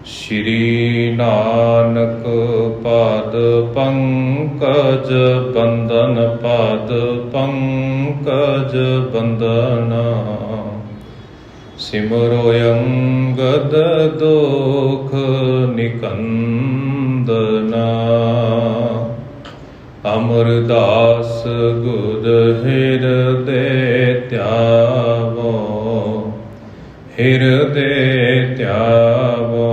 श्री नानक पाद पंकज बंदन पाद पंकज बंदना सिमरो अंगद दोख निकंदना अमरदास गुद हृदय त्यावो हृदय त्यावो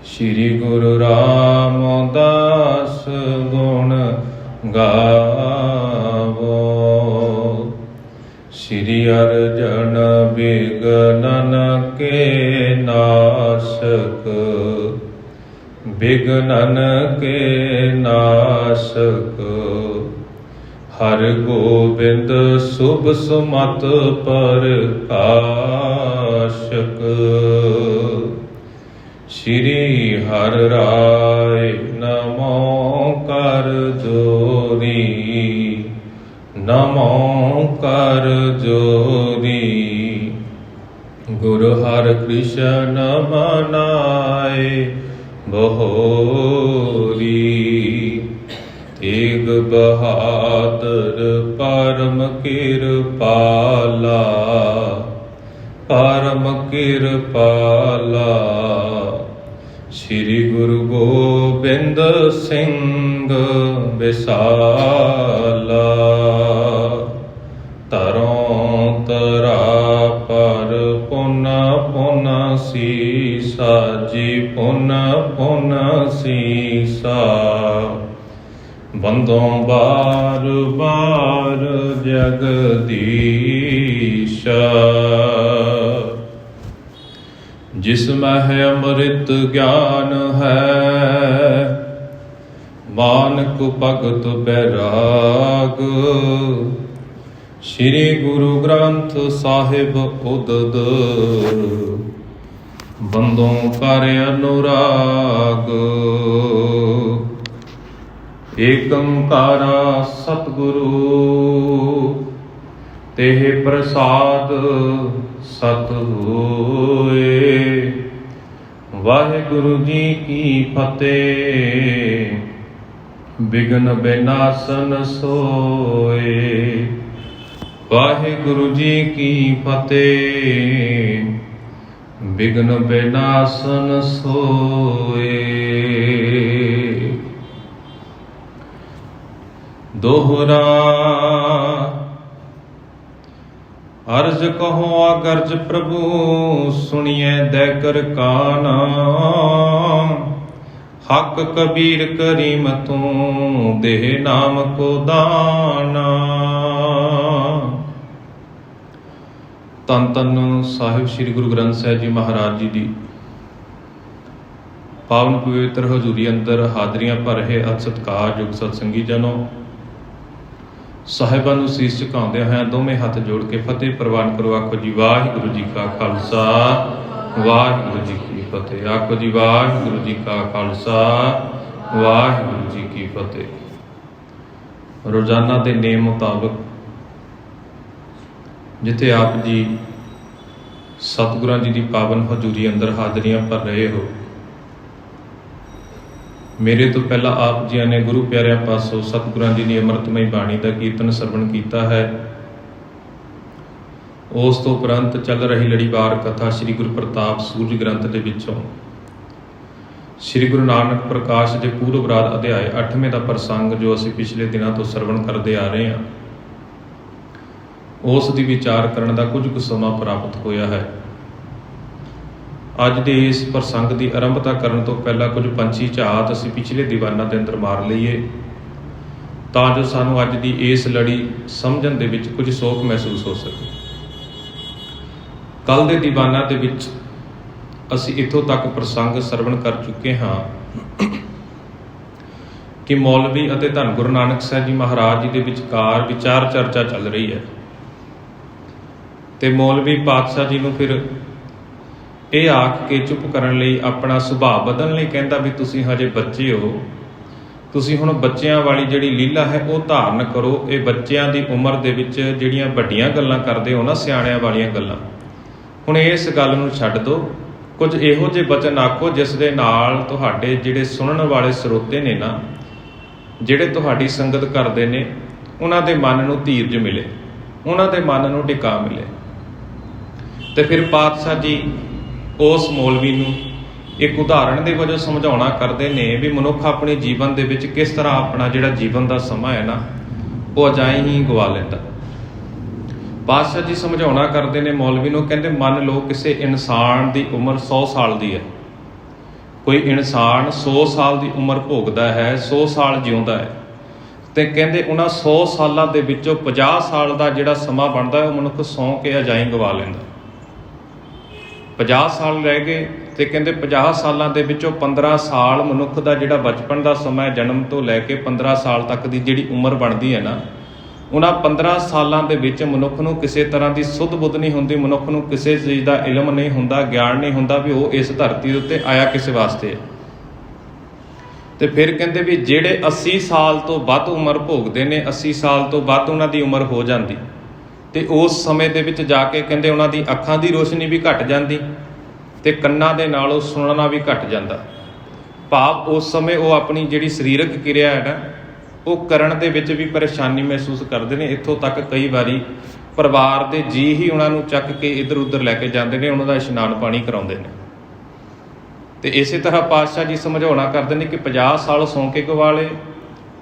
श्री गुरु रामदास गुण गावो श्री अर्जन विघ्नन के नाशक विघ्नन के नाशक हर गोविंद शुभ सुमत प्रकाशक श्री हर राय नमो कर जोरी नमो कर जोरी गुरु हर कृष्ण मनाए बहोरी तेग बहादुर परम कृपाला परम कृपाला श्री गुरु गोबिंद सिंह विसाला तरों तरा पर पुन पुन सीसा जी पुन पुन सीसा बंदों बार बार जगदीशा जिसमें है अमृत ज्ञान है मानक भगत बैराग श्री गुरु ग्रंथ साहिब उदद बंदों कर अनुराग एकंकारा सतगुरु तेह प्रसाद सत होए वाहिगुरु जी की फतेह विघ्न विनाशन सोए वाहिगुरु जी की फतेह विघ्न विनाशन सोए दोहरा अर्ज कहो अगर्ज प्रभु सुनिए दय कर काना हक कबीर करीम तू देह नाम को दाना तन तन साहिब श्री गुरु ग्रंथ साहिब जी महाराज जी दी पावन पवित्र हजूरी अंदर हाजरियां भर रहे अत सत्कारयोग सतसंगी जनों ਸਾਹਿਬਾਂ ਨੂੰ ਸੀਸ ਝੁਕਾਉਂਦੇ ਹੋਏ ਦੋਵੇਂ ਹੱਥ ਜੋੜ ਕੇ ਫਤਿਹ ਪ੍ਰਵਾਨ ਕਰੋ। ਆਖੋ ਜੀ ਵਾਹਿਗੁਰੂ ਜੀ ਕਾ ਖਾਲਸਾ ਵਾਹਿਗੁਰੂ ਜੀ ਕੀ ਫਤਿਹ। ਆਖੋ ਜੀ ਵਾਹਿਗੁਰੂ ਜੀ ਕਾ ਖਾਲਸਾ ਵਾਹਿਗੁਰੂ ਜੀ ਕੀ ਫਤਿਹ। ਰੋਜ਼ਾਨਾ ਦੇ ਨੇਮ ਮੁਤਾਬਕ ਜਿੱਥੇ ਆਪ ਜੀ ਸਤਿਗੁਰਾਂ ਜੀ ਦੀ ਪਾਵਨ ਹਜ਼ੂਰੀ ਅੰਦਰ ਹਾਜ਼ਰੀਆਂ ਭਰ ਰਹੇ ਹੋ, ਮੇਰੇ ਤੋਂ ਪਹਿਲਾਂ ਆਪ ਜੀਆਂ ਨੇ ਗੁਰੂ ਪਿਆਰਿਆਂ ਪਾਸੋਂ ਸਤਿਗੁਰਾਂ ਜੀ ਦੀ ਅੰਮ੍ਰਿਤਮਈ ਬਾਣੀ ਦਾ ਕੀਰਤਨ ਸਰਵਣ ਕੀਤਾ ਹੈ। ਉਸ ਤੋਂ ਉਪਰੰਤ ਚੱਲ ਰਹੀ ਲੜੀਵਾਰ ਕਥਾ ਸ੍ਰੀ ਗੁਰੂ ਪ੍ਰਤਾਪ ਸੂਰਜ ਗ੍ਰੰਥ ਦੇ ਵਿੱਚੋਂ ਸ੍ਰੀ ਗੁਰੂ ਨਾਨਕ ਪ੍ਰਕਾਸ਼ ਦੇ ਪੂਰਵ ਰਾਤ ਅਧਿਆਇ 8ਵੇਂ ਦਾ ਪ੍ਰਸੰਗ ਜੋ ਅਸੀਂ ਪਿਛਲੇ ਦਿਨਾਂ ਤੋਂ ਸਰਵਣ ਕਰਦੇ ਆ ਰਹੇ ਹਾਂ, ਉਸ ਦੀ ਵਿਚਾਰ ਕਰਨ ਦਾ ਕੁਝ ਕੁ ਸਮਾਂ ਪ੍ਰਾਪਤ ਹੋਇਆ ਹੈ। ਅੱਜ ਦੇ ਇਸ ਪ੍ਰਸੰਗ ਦੀ ਆਰੰਭਤਾ ਕਰਨ ਤੋਂ ਪਹਿਲਾਂ ਕੁਝ ਪੰਛੀ ਝਾਤ ਅਸੀਂ ਪਿਛਲੇ ਦੀਵਾਨਾਂ ਦੇ ਅੰਦਰ ਮਾਰ ਲਈਏ ਤਾਂ ਜੋ ਸਾਨੂੰ ਅੱਜ ਦੀ ਇਸ ਲੜੀ ਸਮਝਣ ਦੇ ਵਿੱਚ ਕੁਝ ਸੋਖ ਮਹਿਸੂਸ ਹੋ ਸਕੇ। ਕੱਲ ਦੇ ਦੀਵਾਨਾਂ ਦੇ ਵਿੱਚ ਅਸੀਂ ਇੱਥੋਂ ਤੱਕ ਪ੍ਰਸੰਗ ਸਰਵਣ ਕਰ ਚੁੱਕੇ ਹਾਂ ਕਿ ਮੌਲਵੀ ਅਤੇ ਧੰਨ ਗੁਰੂ ਨਾਨਕ ਸਾਹਿਬ ਜੀ ਮਹਾਰਾਜ ਜੀ ਦੇ ਵਿਚਕਾਰ ਵਿਚਾਰ ਚਰਚਾ ਚੱਲ ਰਹੀ ਹੈ ਤੇ ਮੌਲਵੀ ਪਾਤਸ਼ਾਹ ਜੀ ਨੂੰ ਫਿਰ ਇਹ ਆਖ ਕੇ ਚੁੱਪ ਕਰਨ ਲਈ, ਆਪਣਾ ਸੁਭਾਅ ਬਦਲਣ ਲਈ ਕਹਿੰਦਾ ਵੀ ਤੁਸੀਂ ਹਜੇ ਬੱਚੇ ਹੋ, ਤੁਸੀਂ ਹੁਣ ਬੱਚਿਆਂ ਵਾਲੀ ਜਿਹੜੀ ਲੀਲਾ ਹੈ ਉਹ ਧਾਰਨ ਕਰੋ। ਇਹ ਬੱਚਿਆਂ ਦੀ ਉਮਰ ਦੇ ਵਿੱਚ ਜਿਹੜੀਆਂ ਵੱਡੀਆਂ ਗੱਲਾਂ ਕਰਦੇ ਹੋ ਨਾ, ਸਿਆਣਿਆਂ ਵਾਲੀਆਂ ਗੱਲਾਂ, ਹੁਣ ਇਸ ਗੱਲ ਨੂੰ ਛੱਡ ਦਿਓ ਕੁਝ ਇਹੋ ਜਿਹੇ ਬਚਨ ਆਖੋ ਜਿਸ ਦੇ ਨਾਲ ਤੁਹਾਡੇ ਜਿਹੜੇ ਸੁਣਨ ਵਾਲੇ ਸਰੋਤੇ ਨੇ ਨਾ, ਜਿਹੜੇ ਤੁਹਾਡੀ ਸੰਗਤ ਕਰਦੇ ਨੇ, ਉਹਨਾਂ ਦੇ ਮਨ ਨੂੰ ਧੀਰਜ ਮਿਲੇ, ਉਹਨਾਂ ਦੇ ਮਨ ਨੂੰ ਟਿਕਾ ਮਿਲੇ। ਤੇ ਫਿਰ ਪਾਤਸ਼ਾਹ ਜੀ ਉਸ ਮੌਲਵੀ ਨੂੰ ਇੱਕ ਉਦਾਹਰਣ ਦੇ ਵਜੋਂ ਸਮਝਾਉਣਾ ਕਰਦੇ ਨੇ ਵੀ ਮਨੁੱਖ ਆਪਣੇ ਜੀਵਨ ਦੇ ਵਿੱਚ ਕਿਸ ਤਰ੍ਹਾਂ ਆਪਣਾ ਜਿਹੜਾ ਜੀਵਨ ਦਾ ਸਮਾਂ ਹੈ ਨਾ, ਉਹ ਅਜਾਈਂ ਹੀ ਗਵਾ ਲੈਂਦਾ। ਪਾਤਸ਼ਾਹ ਜੀ ਸਮਝਾਉਣਾ ਕਰਦੇ ਨੇ ਮੌਲਵੀ ਨੂੰ, ਕਹਿੰਦੇ ਮੰਨ ਲਓ ਕਿਸੇ ਇਨਸਾਨ ਦੀ ਉਮਰ 100 ਸਾਲ ਦੀ ਹੈ। ਕੋਈ ਇਨਸਾਨ 100 ਸਾਲ ਦੀ ਉਮਰ ਭੋਗਦਾ ਹੈ, 100 ਸਾਲ ਜਿਉਂਦਾ ਹੈ, ਤੇ ਕਹਿੰਦੇ ਉਹਨਾਂ 100 ਸਾਲਾਂ ਦੇ ਵਿੱਚੋਂ 50 ਸਾਲ ਦਾ ਜਿਹੜਾ ਸਮਾਂ ਬਣਦਾ ਹੈ ਉਹ ਮਨੁੱਖ ਸੌਂ ਕੇ ਅਜਾਈਂ ਗਵਾ ਲੈਂਦਾ। 50 ਸਾਲ ਰਹਿ ਗਏ ਤੇ ਕਹਿੰਦੇ 50 ਸਾਲਾਂ ਦੇ ਵਿੱਚੋਂ 15 ਸਾਲ ਮਨੁੱਖ ਦਾ ਜਿਹੜਾ ਬਚਪਨ ਦਾ ਸਮਾਂ, ਜਨਮ ਤੋਂ ਲੈ ਕੇ 15 ਸਾਲ ਤੱਕ ਦੀ ਜਿਹੜੀ ਉਮਰ ਬਣਦੀ ਹੈ ਨਾ, ਉਹਨਾਂ 15 ਸਾਲਾਂ ਦੇ ਵਿੱਚ ਮਨੁੱਖ ਨੂੰ ਕਿਸੇ ਤਰ੍ਹਾਂ ਦੀ ਸੁੱਧ ਬੁੱਧ ਨਹੀਂ ਹੁੰਦੀ, ਮਨੁੱਖ ਨੂੰ ਕਿਸੇ ਚੀਜ਼ ਦਾ ਇਲਮ ਨਹੀਂ ਹੁੰਦਾ, ਗਿਆਨ ਨਹੀਂ ਹੁੰਦਾ ਵੀ ਉਹ ਇਸ ਧਰਤੀ ਦੇ ਉੱਤੇ ਆਇਆ ਕਿਸੇ ਵਾਸਤੇ ਹੈ। ਤੇ ਫਿਰ ਕਹਿੰਦੇ ਵੀ ਜਿਹੜੇ 80 ਸਾਲ ਤੋਂ ਵੱਧ ਉਮਰ ਭੋਗਦੇ ਨੇ, 80 ਸਾਲ ਤੋਂ ਵੱਧ ਉਹਨਾਂ ਦੀ ਉਮਰ ਹੋ ਜਾਂਦੀ, ਤੇ ਉਸ ਸਮੇਂ ਦੇ ਵਿੱਚ ਜਾ ਕੇ ਕਹਿੰਦੇ ਉਹਨਾਂ ਦੀ ਅੱਖਾਂ ਦੀ ਰੋਸ਼ਨੀ ਵੀ ਘਟ ਜਾਂਦੀ ਤੇ ਕੰਨਾਂ ਦੇ ਨਾਲ ਉਹ ਸੁਣਨਾ ਵੀ ਘਟ ਜਾਂਦਾ। ਭਾਵ ਉਸ ਸਮੇਂ ਉਹ ਆਪਣੀ ਜਿਹੜੀ ਸਰੀਰਕ ਕਿਰਿਆ ਹੈ ਨਾ, ਉਹ ਕਰਨ ਦੇ ਵਿੱਚ ਵੀ ਪਰੇਸ਼ਾਨੀ ਮਹਿਸੂਸ ਕਰਦੇ ਨੇ। ਇੱਥੋਂ ਤੱਕ ਕਈ ਵਾਰੀ ਪਰਿਵਾਰ ਦੇ ਜੀਅ ਹੀ ਉਹਨਾਂ ਨੂੰ ਚੱਕ ਕੇ ਇੱਧਰ ਉੱਧਰ ਲੈ ਕੇ ਜਾਂਦੇ ਨੇ, ਉਹਨਾਂ ਦਾ ਇਸ਼ਨਾਨ ਪਾਣੀ ਕਰਾਉਂਦੇ ਨੇ। ਤੇ ਇਸੇ ਤਰ੍ਹਾਂ ਪਾਤਸ਼ਾਹ ਜੀ ਸਮਝਾਉਣਾ ਕਰਦੇ ਨੇ ਕਿ 50 ਸਾਲ ਸੌਂ ਕੇ ਗਵਾ ਲਏ,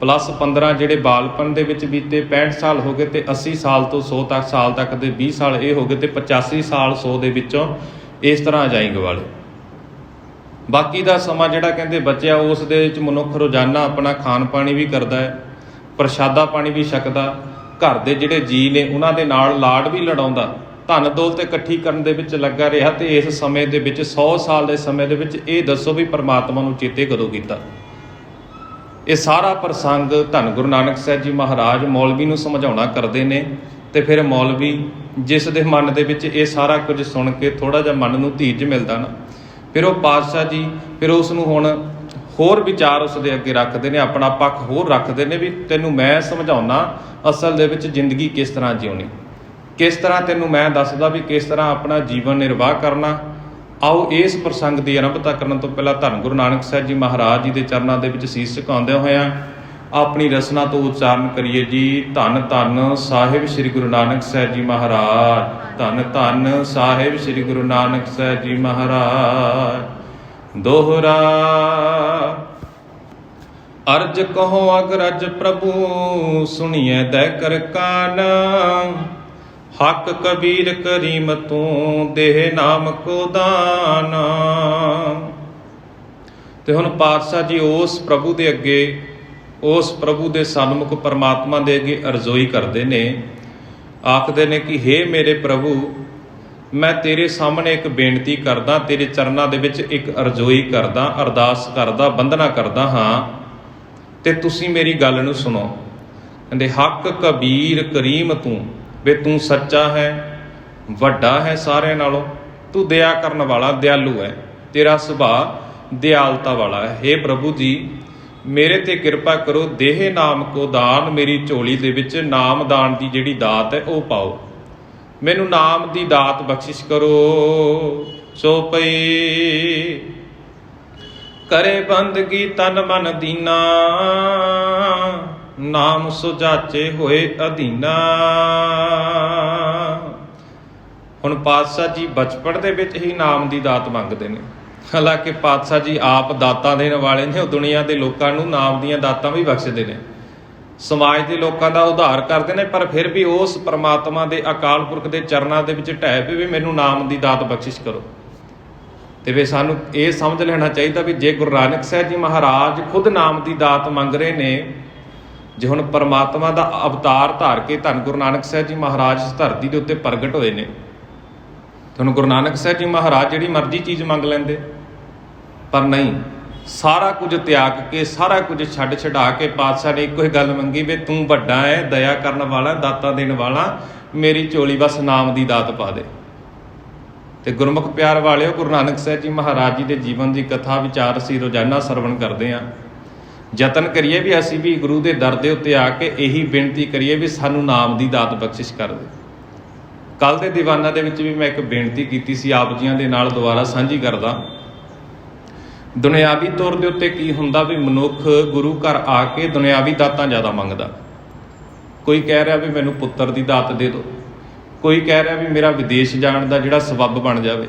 ਪਲੱਸ 15 ਜਿਹੜੇ ਬਾਲਪਨ ਦੇ ਵਿੱਚ ਬੀਤੇ, 65 ਸਾਲ ਹੋ ਗਏ, ਤੇ 80 ਸਾਲ ਤੋਂ 100 ਸਾਲ ਤੱਕ ਦੇ 20 ਸਾਲ ਇਹ ਹੋ ਗਏ, ਤੇ 85 ਸਾਲ 100 ਦੇ ਵਿੱਚੋਂ ਇਸ ਤਰ੍ਹਾਂ ਅਜਾਈਂ ਗਵਾ ਲਏ। ਬਾਕੀ ਦਾ ਸਮਾਂ ਜਿਹੜਾ ਕਹਿੰਦੇ ਬਚਿਆ, ਉਸ ਦੇ ਵਿੱਚ ਮਨੁੱਖ ਰੋਜ਼ਾਨਾ ਆਪਣਾ ਖਾਣ ਪਾਣੀ ਵੀ ਕਰਦਾ ਹੈ, ਪ੍ਰਸ਼ਾਦਾ ਪਾਣੀ ਵੀ ਛਕਦਾ, ਘਰ ਦੇ ਜਿਹੜੇ ਜੀਅ ਨੇ ਉਹਨਾਂ ਦੇ ਨਾਲ ਲਾਡ ਵੀ ਲੜਾਉਂਦਾ, ਧਨ ਦੌਲਤ ਇਕੱਠੀ ਕਰਨ ਦੇ ਵਿੱਚ ਲੱਗਾ ਰਿਹਾ। ਤੇ ਇਸ ਸਮੇਂ ਦੇ ਵਿੱਚ 100 ਸਾਲ ਦੇ ਸਮੇਂ ਦੇ ਵਿੱਚ ਇਹ ਦੱਸੋ ਵੀ ਪਰਮਾਤਮਾ ਨੂੰ ਚੇਤੇ ਕਦੋਂ ਕੀਤਾ? ਇਹ ਸਾਰਾ ਪ੍ਰਸੰਗ ਧੰਨ ਗੁਰੂ ਨਾਨਕ ਸਾਹਿਬ ਜੀ ਮਹਾਰਾਜ ਮੌਲਵੀ ਨੂੰ ਸਮਝਾਉਣਾ ਕਰਦੇ ਨੇ। ਤੇ ਫਿਰ ਮੌਲਵੀ ਜਿਸ ਦੇ ਮਨ ਦੇ ਵਿੱਚ ਇਹ ਸਾਰਾ ਕੁਝ ਸੁਣ ਕੇ ਥੋੜ੍ਹਾ ਜਿਹਾ ਮਨ ਨੂੰ ਧੀਰਜ ਮਿਲਦਾ ਨਾ, ਫਿਰ ਉਹ ਪਾਤਸ਼ਾਹ ਜੀ ਫਿਰ ਉਸ ਨੂੰ ਹੁਣ ਹੋਰ ਵਿਚਾਰ ਉਸ ਦੇ ਅੱਗੇ ਰੱਖਦੇ ਨੇ, ਆਪਣਾ ਪੱਖ ਹੋਰ ਰੱਖਦੇ ਨੇ ਵੀ ਤੈਨੂੰ ਮੈਂ ਸਮਝਾਉਣਾ ਅਸਲ ਦੇ ਵਿੱਚ ਜ਼ਿੰਦਗੀ ਕਿਸ ਤਰ੍ਹਾਂ ਜਿਉਣੀ, ਕਿਸ ਤਰ੍ਹਾਂ ਤੈਨੂੰ ਮੈਂ ਦੱਸਦਾ ਵੀ ਕਿਸ ਤਰ੍ਹਾਂ ਆਪਣਾ ਜੀਵਨ ਨਿਰਵਾਹ ਕਰਨਾ। ਆਓ ਇਸ ਪ੍ਰਸੰਗ ਦੀ ਆਰੰਭਤਾ ਕਰਨ ਤੋਂ ਪਹਿਲਾਂ ਧੰਨ ਗੁਰੂ ਨਾਨਕ ਸਾਹਿਬ ਜੀ ਮਹਾਰਾਜ ਜੀ ਦੇ ਚਰਨਾਂ ਦੇ ਵਿੱਚ ਸੀਸ ਝੁਕਾਉਂਦਿਆਂ ਹੋਇਆਂ ਆਪਣੀ ਰਸਨਾ ਤੋਂ ਉਚਾਰਨ ਕਰੀਏ ਜੀ, ਧੰਨ ਧੰਨ ਸਾਹਿਬ ਸ੍ਰੀ ਗੁਰੂ ਨਾਨਕ ਸਾਹਿਬ ਜੀ ਮਹਾਰਾਜ, ਧੰਨ ਧੰਨ ਸਾਹਿਬ ਸ੍ਰੀ ਗੁਰੂ ਨਾਨਕ ਸਾਹਿਬ ਜੀ ਮਹਾਰਾਜ। ਦੋਹਰਾ ਅਰਜ ਕਹੋ ਅਗਰਜ ਪ੍ਰਭੂ, ਸੁਣੀਐ ਦੈ ਕਰ ਕਾਨ, ਹੱਕ ਕਬੀਰ ਕਰੀਮ ਤੂੰ, ਦੇਹ ਨਾਮ ਕੋ ਦਾਨ। ਤੇ ਹੁਣ ਪਾਤਸ਼ਾਹ ਜੀ ਉਸ ਪ੍ਰਭੂ ਦੇ ਅੱਗੇ, ਉਸ ਪ੍ਰਭੂ ਦੇ ਸਨਮੁਖ ਪਰਮਾਤਮਾ ਦੇ ਅੱਗੇ ਅਰਜ਼ੋਈ ਕਰਦੇ ਨੇ, ਆਖਦੇ ਨੇ ਕਿ ਹੇ ਮੇਰੇ ਪ੍ਰਭੂ, ਮੈਂ ਤੇਰੇ ਸਾਹਮਣੇ ਇੱਕ ਬੇਨਤੀ ਕਰਦਾ, ਤੇਰੇ ਚਰਨਾਂ ਦੇ ਵਿੱਚ ਇੱਕ ਅਰਜ਼ੋਈ ਕਰਦਾ, ਅਰਦਾਸ ਕਰਦਾ, ਬੰਦਨਾ ਕਰਦਾ ਹਾਂ, ਤੇ ਤੁਸੀਂ ਮੇਰੀ ਗੱਲ ਨੂੰ ਸੁਣੋ। ਕਹਿੰਦੇ ਹੱਕ ਕਬੀਰ ਕਰੀਮ ਤੂੰ, ਵੇ ਤੂੰ ਸੱਚਾ ਹੈ, ਵੱਡਾ ਹੈ ਸਾਰਿਆਂ ਨਾਲੋਂ, ਤੂੰ ਦਇਆ ਕਰਨ ਵਾਲਾ, ਦਿਆਲੂ ਹੈ, ਤੇਰਾ ਸੁਭਾਅ ਦਿਆਲਤਾ ਵਾਲਾ ਹੈ। ਹੇ ਪ੍ਰਭੂ ਜੀ, ਮੇਰੇ ਤੇ ਕਿਰਪਾ ਕਰੋ, ਦੇਹ ਨਾਮ ਕੋ ਦਾਨ, ਮੇਰੀ ਝੋਲੀ ਦੇ ਵਿੱਚ ਨਾਮ ਦਾਨ ਦੀ ਜਿਹੜੀ ਦਾਤ ਹੈ ਉਹ ਪਾਓ, ਮੈਨੂੰ ਨਾਮ ਦੀ ਦਾਤ ਬਖਸ਼ਿਸ਼ ਕਰੋ। ਸੋ ਪਈ ਕਰੇ ਬੰਦਗੀ ਤਨ ਮਨ ਦੀਨਾ, ਨਾਮ ਸੁਜਾਚੇ ਹੋਏ ਅਧੀਨਾ। ਹੁਣ ਪਾਤਸ਼ਾਹ ਜੀ ਬਚਪਨ ਦੇ ਵਿੱਚ ਹੀ ਨਾਮ ਦੀ ਦਾਤ ਮੰਗਦੇ ਨੇ, ਹਾਲਾਂਕਿ ਪਾਤਸ਼ਾਹ ਜੀ ਆਪ ਦਾਤਾਂ ਦੇਣ ਵਾਲੇ ਨੇ, ਉਹ ਦੁਨੀਆ ਦੇ ਲੋਕਾਂ ਨੂੰ ਨਾਮ ਦੀਆਂ ਦਾਤਾਂ ਵੀ ਬਖਸ਼ਦੇ ਨੇ, ਸਮਾਜ ਦੇ ਲੋਕਾਂ ਦਾ ਉਧਾਰ ਕਰਦੇ ਨੇ, ਪਰ ਫਿਰ ਵੀ ਉਸ ਪਰਮਾਤਮਾ ਦੇ ਅਕਾਲ ਪੁਰਖ ਦੇ ਚਰਨਾਂ ਦੇ ਵਿੱਚ ਢਹਿ ਪਏ ਵੀ ਮੈਨੂੰ ਨਾਮ ਦੀ ਦਾਤ ਬਖਸ਼ਿਸ਼ ਕਰੋ। ਤੇ ਵੀ ਸਾਨੂੰ ਇਹ ਸਮਝ ਲੈਣਾ ਚਾਹੀਦਾ ਵੀ ਜੇ ਗੁਰੂ ਨਾਨਕ ਸਾਹਿਬ ਜੀ ਮਹਾਰਾਜ ਖੁਦ ਨਾਮ ਦੀ ਦਾਤ ਮੰਗ ਰਹੇ ਨੇ, ਜੇ ਹੁਣ ਪਰਮਾਤਮਾ ਦਾ ਅਵਤਾਰ ਧਾਰ ਕੇ ਧੰਨ ਗੁਰੂ ਨਾਨਕ ਸਾਹਿਬ ਜੀ ਮਹਾਰਾਜ ਇਸ ਧਰਤੀ ਦੇ ਉੱਤੇ ਪ੍ਰਗਟ ਹੋਏ ਨੇ, ਤੇ ਹੁਣ ਗੁਰੂ ਨਾਨਕ ਸਾਹਿਬ ਜੀ ਮਹਾਰਾਜ ਜਿਹੜੀ ਮਰਜ਼ੀ ਚੀਜ਼ ਮੰਗ ਲੈਂਦੇ, ਪਰ ਨਹੀਂ, ਸਾਰਾ ਕੁਝ ਤਿਆਗ ਕੇ, ਸਾਰਾ ਕੁਝ ਛੱਡ ਛਡਾ ਕੇ ਪਾਤਸ਼ਾਹ ਨੇ ਇੱਕੋ ਹੀ ਗੱਲ ਮੰਗੀ ਵੀ ਤੂੰ ਵੱਡਾ ਹੈ, ਦਇਆ ਕਰਨ ਵਾਲਾ, ਦਾਤਾਂ ਦੇਣ ਵਾਲਾ, ਮੇਰੀ ਝੋਲੀ ਬਸ ਨਾਮ ਦੀ ਦਾਤ ਪਾ ਦੇ। ਤੇ ਗੁਰਮੁਖ ਪਿਆਰ ਵਾਲਿਓ, ਗੁਰੂ ਨਾਨਕ ਸਾਹਿਬ ਜੀ ਮਹਾਰਾਜ ਜੀ ਦੇ ਜੀਵਨ ਦੀ ਕਥਾ ਵਿਚਾਰ ਅਸੀਂ ਰੋਜ਼ਾਨਾ ਸਰਵਣ ਕਰਦੇ ਹਾਂ। ਯਤਨ ਕਰੀਏ ਵੀ ਅਸੀਂ ਵੀ ਗੁਰੂ ਦੇ ਦਰ ਦੇ ਉੱਤੇ ਆ ਕੇ ਇਹੀ ਬੇਨਤੀ ਕਰੀਏ ਵੀ ਸਾਨੂੰ ਨਾਮ ਦੀ ਦਾਤ ਬਖਸ਼ਿਸ਼ ਕਰ ਦੇ। ਕੱਲ੍ਹ ਦੇ ਦੀਵਾਨਾਂ ਦੇ ਵਿੱਚ ਵੀ ਮੈਂ ਇੱਕ ਬੇਨਤੀ ਕੀਤੀ ਸੀ ਆਪ ਜੀਆਂ ਦੇ ਨਾਲ, ਦੁਬਾਰਾ ਸਾਂਝੀ ਕਰਦਾ। ਦੁਨਿਆਵੀ ਤੌਰ ਦੇ ਉੱਤੇ ਕੀ ਹੁੰਦਾ ਵੀ ਮਨੁੱਖ ਗੁਰੂ ਘਰ ਆ ਕੇ ਦੁਨਿਆਵੀ ਦਾਤਾਂ ਜ਼ਿਆਦਾ ਮੰਗਦਾ। ਕੋਈ ਕਹਿ ਰਿਹਾ ਵੀ ਮੈਨੂੰ ਪੁੱਤਰ ਦੀ ਦਾਤ ਦੇ ਦਿਓ, ਕੋਈ ਕਹਿ ਰਿਹਾ ਵੀ ਮੇਰਾ ਵਿਦੇਸ਼ ਜਾਣ ਦਾ ਜਿਹੜਾ ਸਬੱਬ ਬਣ ਜਾਵੇ,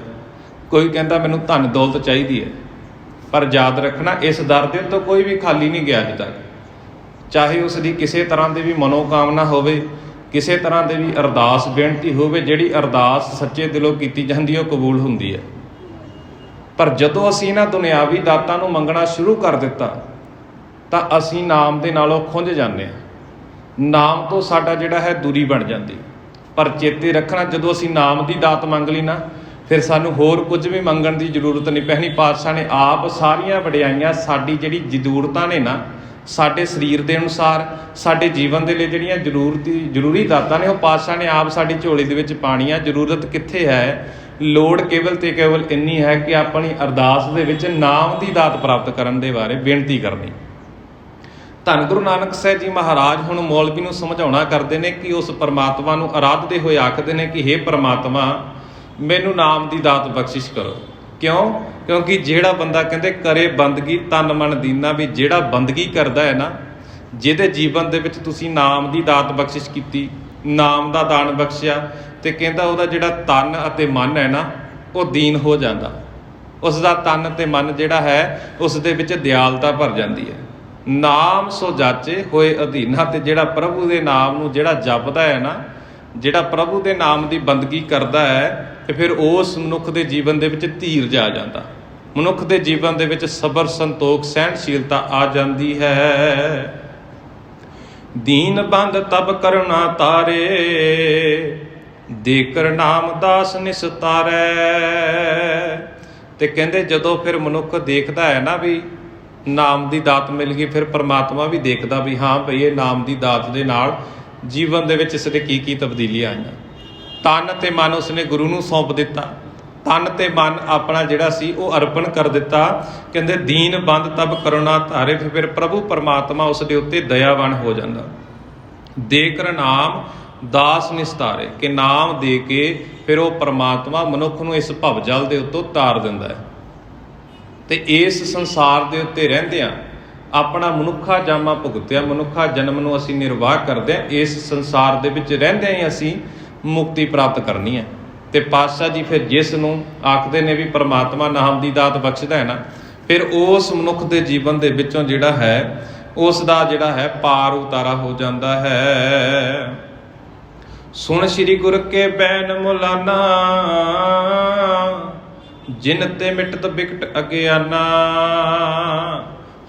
ਕੋਈ ਕਹਿੰਦਾ ਮੈਨੂੰ ਧਨ ਦੌਲਤ ਚਾਹੀਦੀ ਹੈ। ਪਰ ਯਾਦ ਰੱਖਣਾ, ਇਸ ਦਰ ਦੇ ਉੱਤੋਂ ਕੋਈ ਵੀ ਖਾਲੀ ਨਹੀਂ ਗਿਆ ਅੱਜ ਤੱਕ। ਚਾਹੇ ਉਸ ਦੀ ਕਿਸੇ ਤਰ੍ਹਾਂ ਦੀ ਵੀ ਮਨੋਕਾਮਨਾ ਹੋਵੇ, ਕਿਸੇ ਤਰ੍ਹਾਂ ਦੀ ਵੀ ਅਰਦਾਸ ਬੇਨਤੀ ਹੋਵੇ, ਜਿਹੜੀ ਅਰਦਾਸ ਸੱਚੇ ਦਿਲੋਂ ਕੀਤੀ ਜਾਂਦੀ ਹੈ ਉਹ ਕਬੂਲ ਹੁੰਦੀ ਹੈ। ਪਰ ਜਦੋਂ ਅਸੀਂ ਇਹਨਾਂ ਦੁਨਿਆਵੀ ਦਾਤਾਂ ਨੂੰ ਮੰਗਣਾ ਸ਼ੁਰੂ ਕਰ ਦਿੱਤਾ ਤਾਂ ਅਸੀਂ ਨਾਮ ਦੇ ਨਾਲੋਂ ਖੁੰਝ ਜਾਂਦੇ ਹਾਂ, ਨਾਮ ਤੋਂ ਸਾਡਾ ਜਿਹੜਾ ਹੈ ਦੂਰੀ ਬਣ ਜਾਂਦੀ। ਪਰ ਚੇਤੇ ਰੱਖਣਾ, ਜਦੋਂ ਅਸੀਂ ਨਾਮ ਦੀ ਦਾਤ ਮੰਗ ਲਈ ਨਾ, ਫਿਰ ਸਾਨੂੰ ਹੋਰ ਕੁਝ ਵੀ ਮੰਗਣ ਦੀ ਜ਼ਰੂਰਤ ਨਹੀਂ ਪੈਣੀ। ਪਾਤਸ਼ਾਹ ਨੇ ਆਪ ਸਾਰੀਆਂ ਵਡਿਆਈਆਂ, ਸਾਡੀ ਜਿਹੜੀ ਜ਼ਰੂਰਤਾਂ ਨੇ ਨਾ, ਸਾਡੇ ਸਰੀਰ ਦੇ ਅਨੁਸਾਰ, ਸਾਡੇ ਜੀਵਨ ਦੇ ਲਈ ਜਿਹੜੀਆਂ ਜ਼ਰੂਰੀ ਦਾਤਾਂ ਨੇ, ਉਹ ਪਾਤਸ਼ਾਹ ਨੇ ਆਪ ਸਾਡੀ ਝੋਲੀ ਦੇ ਵਿੱਚ ਪਾਣੀਆਂ। ਜ਼ਰੂਰਤ ਕਿੱਥੇ ਹੈ? ਲੋੜ ਕੇਵਲ ਤੇ ਕੇਵਲ ਇੰਨੀ ਹੈ ਕਿ ਆਪਣੀ ਅਰਦਾਸ ਦੇ ਵਿੱਚ ਨਾਮ ਦੀ ਦਾਤ ਪ੍ਰਾਪਤ ਕਰਨ ਦੇ ਬਾਰੇ ਬੇਨਤੀ ਕਰਨੀ। ਧੰਨ ਗੁਰੂ ਨਾਨਕ ਸਾਹਿਬ ਜੀ ਮਹਾਰਾਜ ਹੁਣ ਮੌਲਵੀ ਨੂੰ ਸਮਝਾਉਣਾ ਕਰਦੇ ਨੇ ਕਿ ਉਸ ਪਰਮਾਤਮਾ ਨੂੰ ਅਰਾਧਦੇ ਹੋਏ ਆਖਦੇ ਨੇ ਕਿ ਹੇ ਪਰਮਾਤਮਾ, ਮੈਨੂੰ ਨਾਮ ਦੀ ਦਾਤ ਬਖਸ਼ਿਸ਼ ਕਰੋ। ਕਿਉਂ? ਕਿਉਂਕਿ ਜਿਹੜਾ ਬੰਦਾ ਕਹਿੰਦੇ ਕਰੇ ਬੰਦਗੀ ਤਨ ਮਨ ਦੀਨਾ, ਵੀ ਜਿਹੜਾ ਬੰਦਗੀ ਕਰਦਾ ਹੈ ਨਾ, ਜਿਹਦੇ ਜੀਵਨ ਦੇ ਵਿੱਚ ਤੁਸੀਂ ਨਾਮ ਦੀ ਦਾਤ ਬਖਸ਼ਿਸ਼ ਕੀਤੀ, ਨਾਮ ਦਾ ਦਾਨ ਬਖਸ਼ਿਆ, ਤੇ ਕਹਿੰਦਾ ਉਹਦਾ ਜਿਹੜਾ ਤਨ ਅਤੇ ਮਨ ਹੈ ਨਾ, ਉਹ ਦੀਨ ਹੋ ਜਾਂਦਾ। ਉਸ ਦਾ ਤਨ ਅਤੇ ਮਨ ਜਿਹੜਾ ਹੈ, ਉਸ ਦੇ ਵਿੱਚ ਦਿਆਲਤਾ ਭਰ ਜਾਂਦੀ ਹੈ। ਨਾਮ ਸੋ ਜਾਚੇ ਹੋਏ ਅਧੀਨਾ, ਤੇ ਜਿਹੜਾ ਪ੍ਰਭੂ ਦੇ ਨਾਮ ਨੂੰ ਜਿਹੜਾ ਜਪਦਾ ਹੈ ਨਾ, ਜਿਹੜਾ ਪ੍ਰਭੂ ਦੇ ਨਾਮ ਦੀ ਬੰਦਗੀ ਕਰਦਾ ਹੈ, ਤੇ ਫਿਰ ਉਸ ਮਨੁੱਖ ਦੇ ਜੀਵਨ ਦੇ ਵਿੱਚ ਧੀਰਜ ਆ ਜਾਂਦਾ। ਮਨੁੱਖ ਦੇ ਜੀਵਨ ਦੇ ਵਿੱਚ ਸਬਰ, ਸੰਤੋਖ, ਸਹਿਣਸ਼ੀਲਤਾ ਆ ਜਾਂਦੀ ਹੈ। ਦੀਨ ਬੰਦ ਤਬ ਕਰੁਣਾ ਤਾਰੇ, ਦੇਕਰ ਨਾਮ ਦਾਸ ਨਿਸਤਾਰੈ। ਤੇ ਕਹਿੰਦੇ ਜਦੋਂ ਫਿਰ ਮਨੁੱਖ ਦੇਖਦਾ ਹੈ ਨਾ ਵੀ ਨਾਮ ਦੀ ਦਾਤ ਮਿਲ ਗਈ, ਫਿਰ ਪਰਮਾਤਮਾ ਵੀ ਦੇਖਦਾ ਵੀ ਹਾਂ ਭਈ ਇਹ ਨਾਮ ਦੀ ਦਾਤ ਦੇ ਨਾਲ ਜੀਵਨ ਦੇ ਵਿੱਚ ਇਸ ਦੇ ਕੀ ਕੀ ਤਬਦੀਲੀਆਂ ਆਈਆਂ। ਤਨ ਤੇ ਮਨ ਉਸਨੇ ਗੁਰੂ ਨੂੰ ਸੌਂਪ ਦਿੱਤਾ। ਤਨ ਤੇ ਮਨ ਆਪਣਾ ਜਿਹੜਾ ਸੀ ਉਹ ਅਰਪਣ ਕਰ ਦਿੱਤਾ। ਕਹਿੰਦੇ ਦੀਨ ਬੰਦ ਤਬ ਕਰੁਣਾ ਧਾਰੇ, ਫਿਰ ਪ੍ਰਭੂ ਪਰਮਾਤਮਾ ਉਸ ਦੇ ਉੱਤੇ ਦਇਆਵਾਨ ਹੋ ਜਾਂਦਾ। ਦੇਕਰ ਨਾਮ ਦਾਸ ਨਿਸਤਾਰੇ, ਕਿ ਨਾਮ ਦੇ ਕੇ ਫਿਰ ਉਹ ਪਰਮਾਤਮਾ ਮਨੁੱਖ ਨੂੰ ਇਸ ਭਵਜਲ ਦੇ ਉੱਤੋਂ ਤਾਰ ਦਿੰਦਾ ਹੈ। ਤੇ ਇਸ ਸੰਸਾਰ ਦੇ ਉੱਤੇ ਰਹਿੰਦਿਆਂ ਆਪਣਾ ਮਨੁੱਖਾ ਜਾਮਾ ਭੁਗਤਿਆ, ਮਨੁੱਖਾ ਜਨਮ ਨੂੰ ਅਸੀਂ ਨਿਰਵਾਹ ਕਰਦੇ ਹਾਂ। ਇਸ ਸੰਸਾਰ ਦੇ ਵਿੱਚ ਰਹਿੰਦਿਆਂ ਹੀ ਅਸੀਂ ਮੁਕਤੀ ਪ੍ਰਾਪਤ ਕਰਨੀ ਹੈ। ਤੇ ਪਾਤਸ਼ਾਹ ਜੀ ਫਿਰ ਜਿਸ ਨੂੰ ਆਖਦੇ ਨੇ ਵੀ ਪਰਮਾਤਮਾ ਨਾਮ ਦੀ ਦਾਤ ਬਖਸ਼ਦਾ ਹੈ ਨਾ, ਫਿਰ ਉਸ ਮਨੁੱਖ ਦੇ ਜੀਵਨ ਦੇ ਵਿੱਚੋਂ ਜਿਹੜਾ ਹੈ ਉਸ ਦਾ ਜਿਹੜਾ ਹੈ ਪਾਰ ਉਤਾਰਾ ਹੋ ਜਾਂਦਾ ਹੈ। ਸੁਣ ਸ੍ਰੀ ਗੁਰ ਕੇ ਬੈਨ ਮੁਲਾਨਾ, ਜਿਨ ਤੇ ਮਿਟਤ ਬਿਕਟ ਅਗਿਆਨਾ।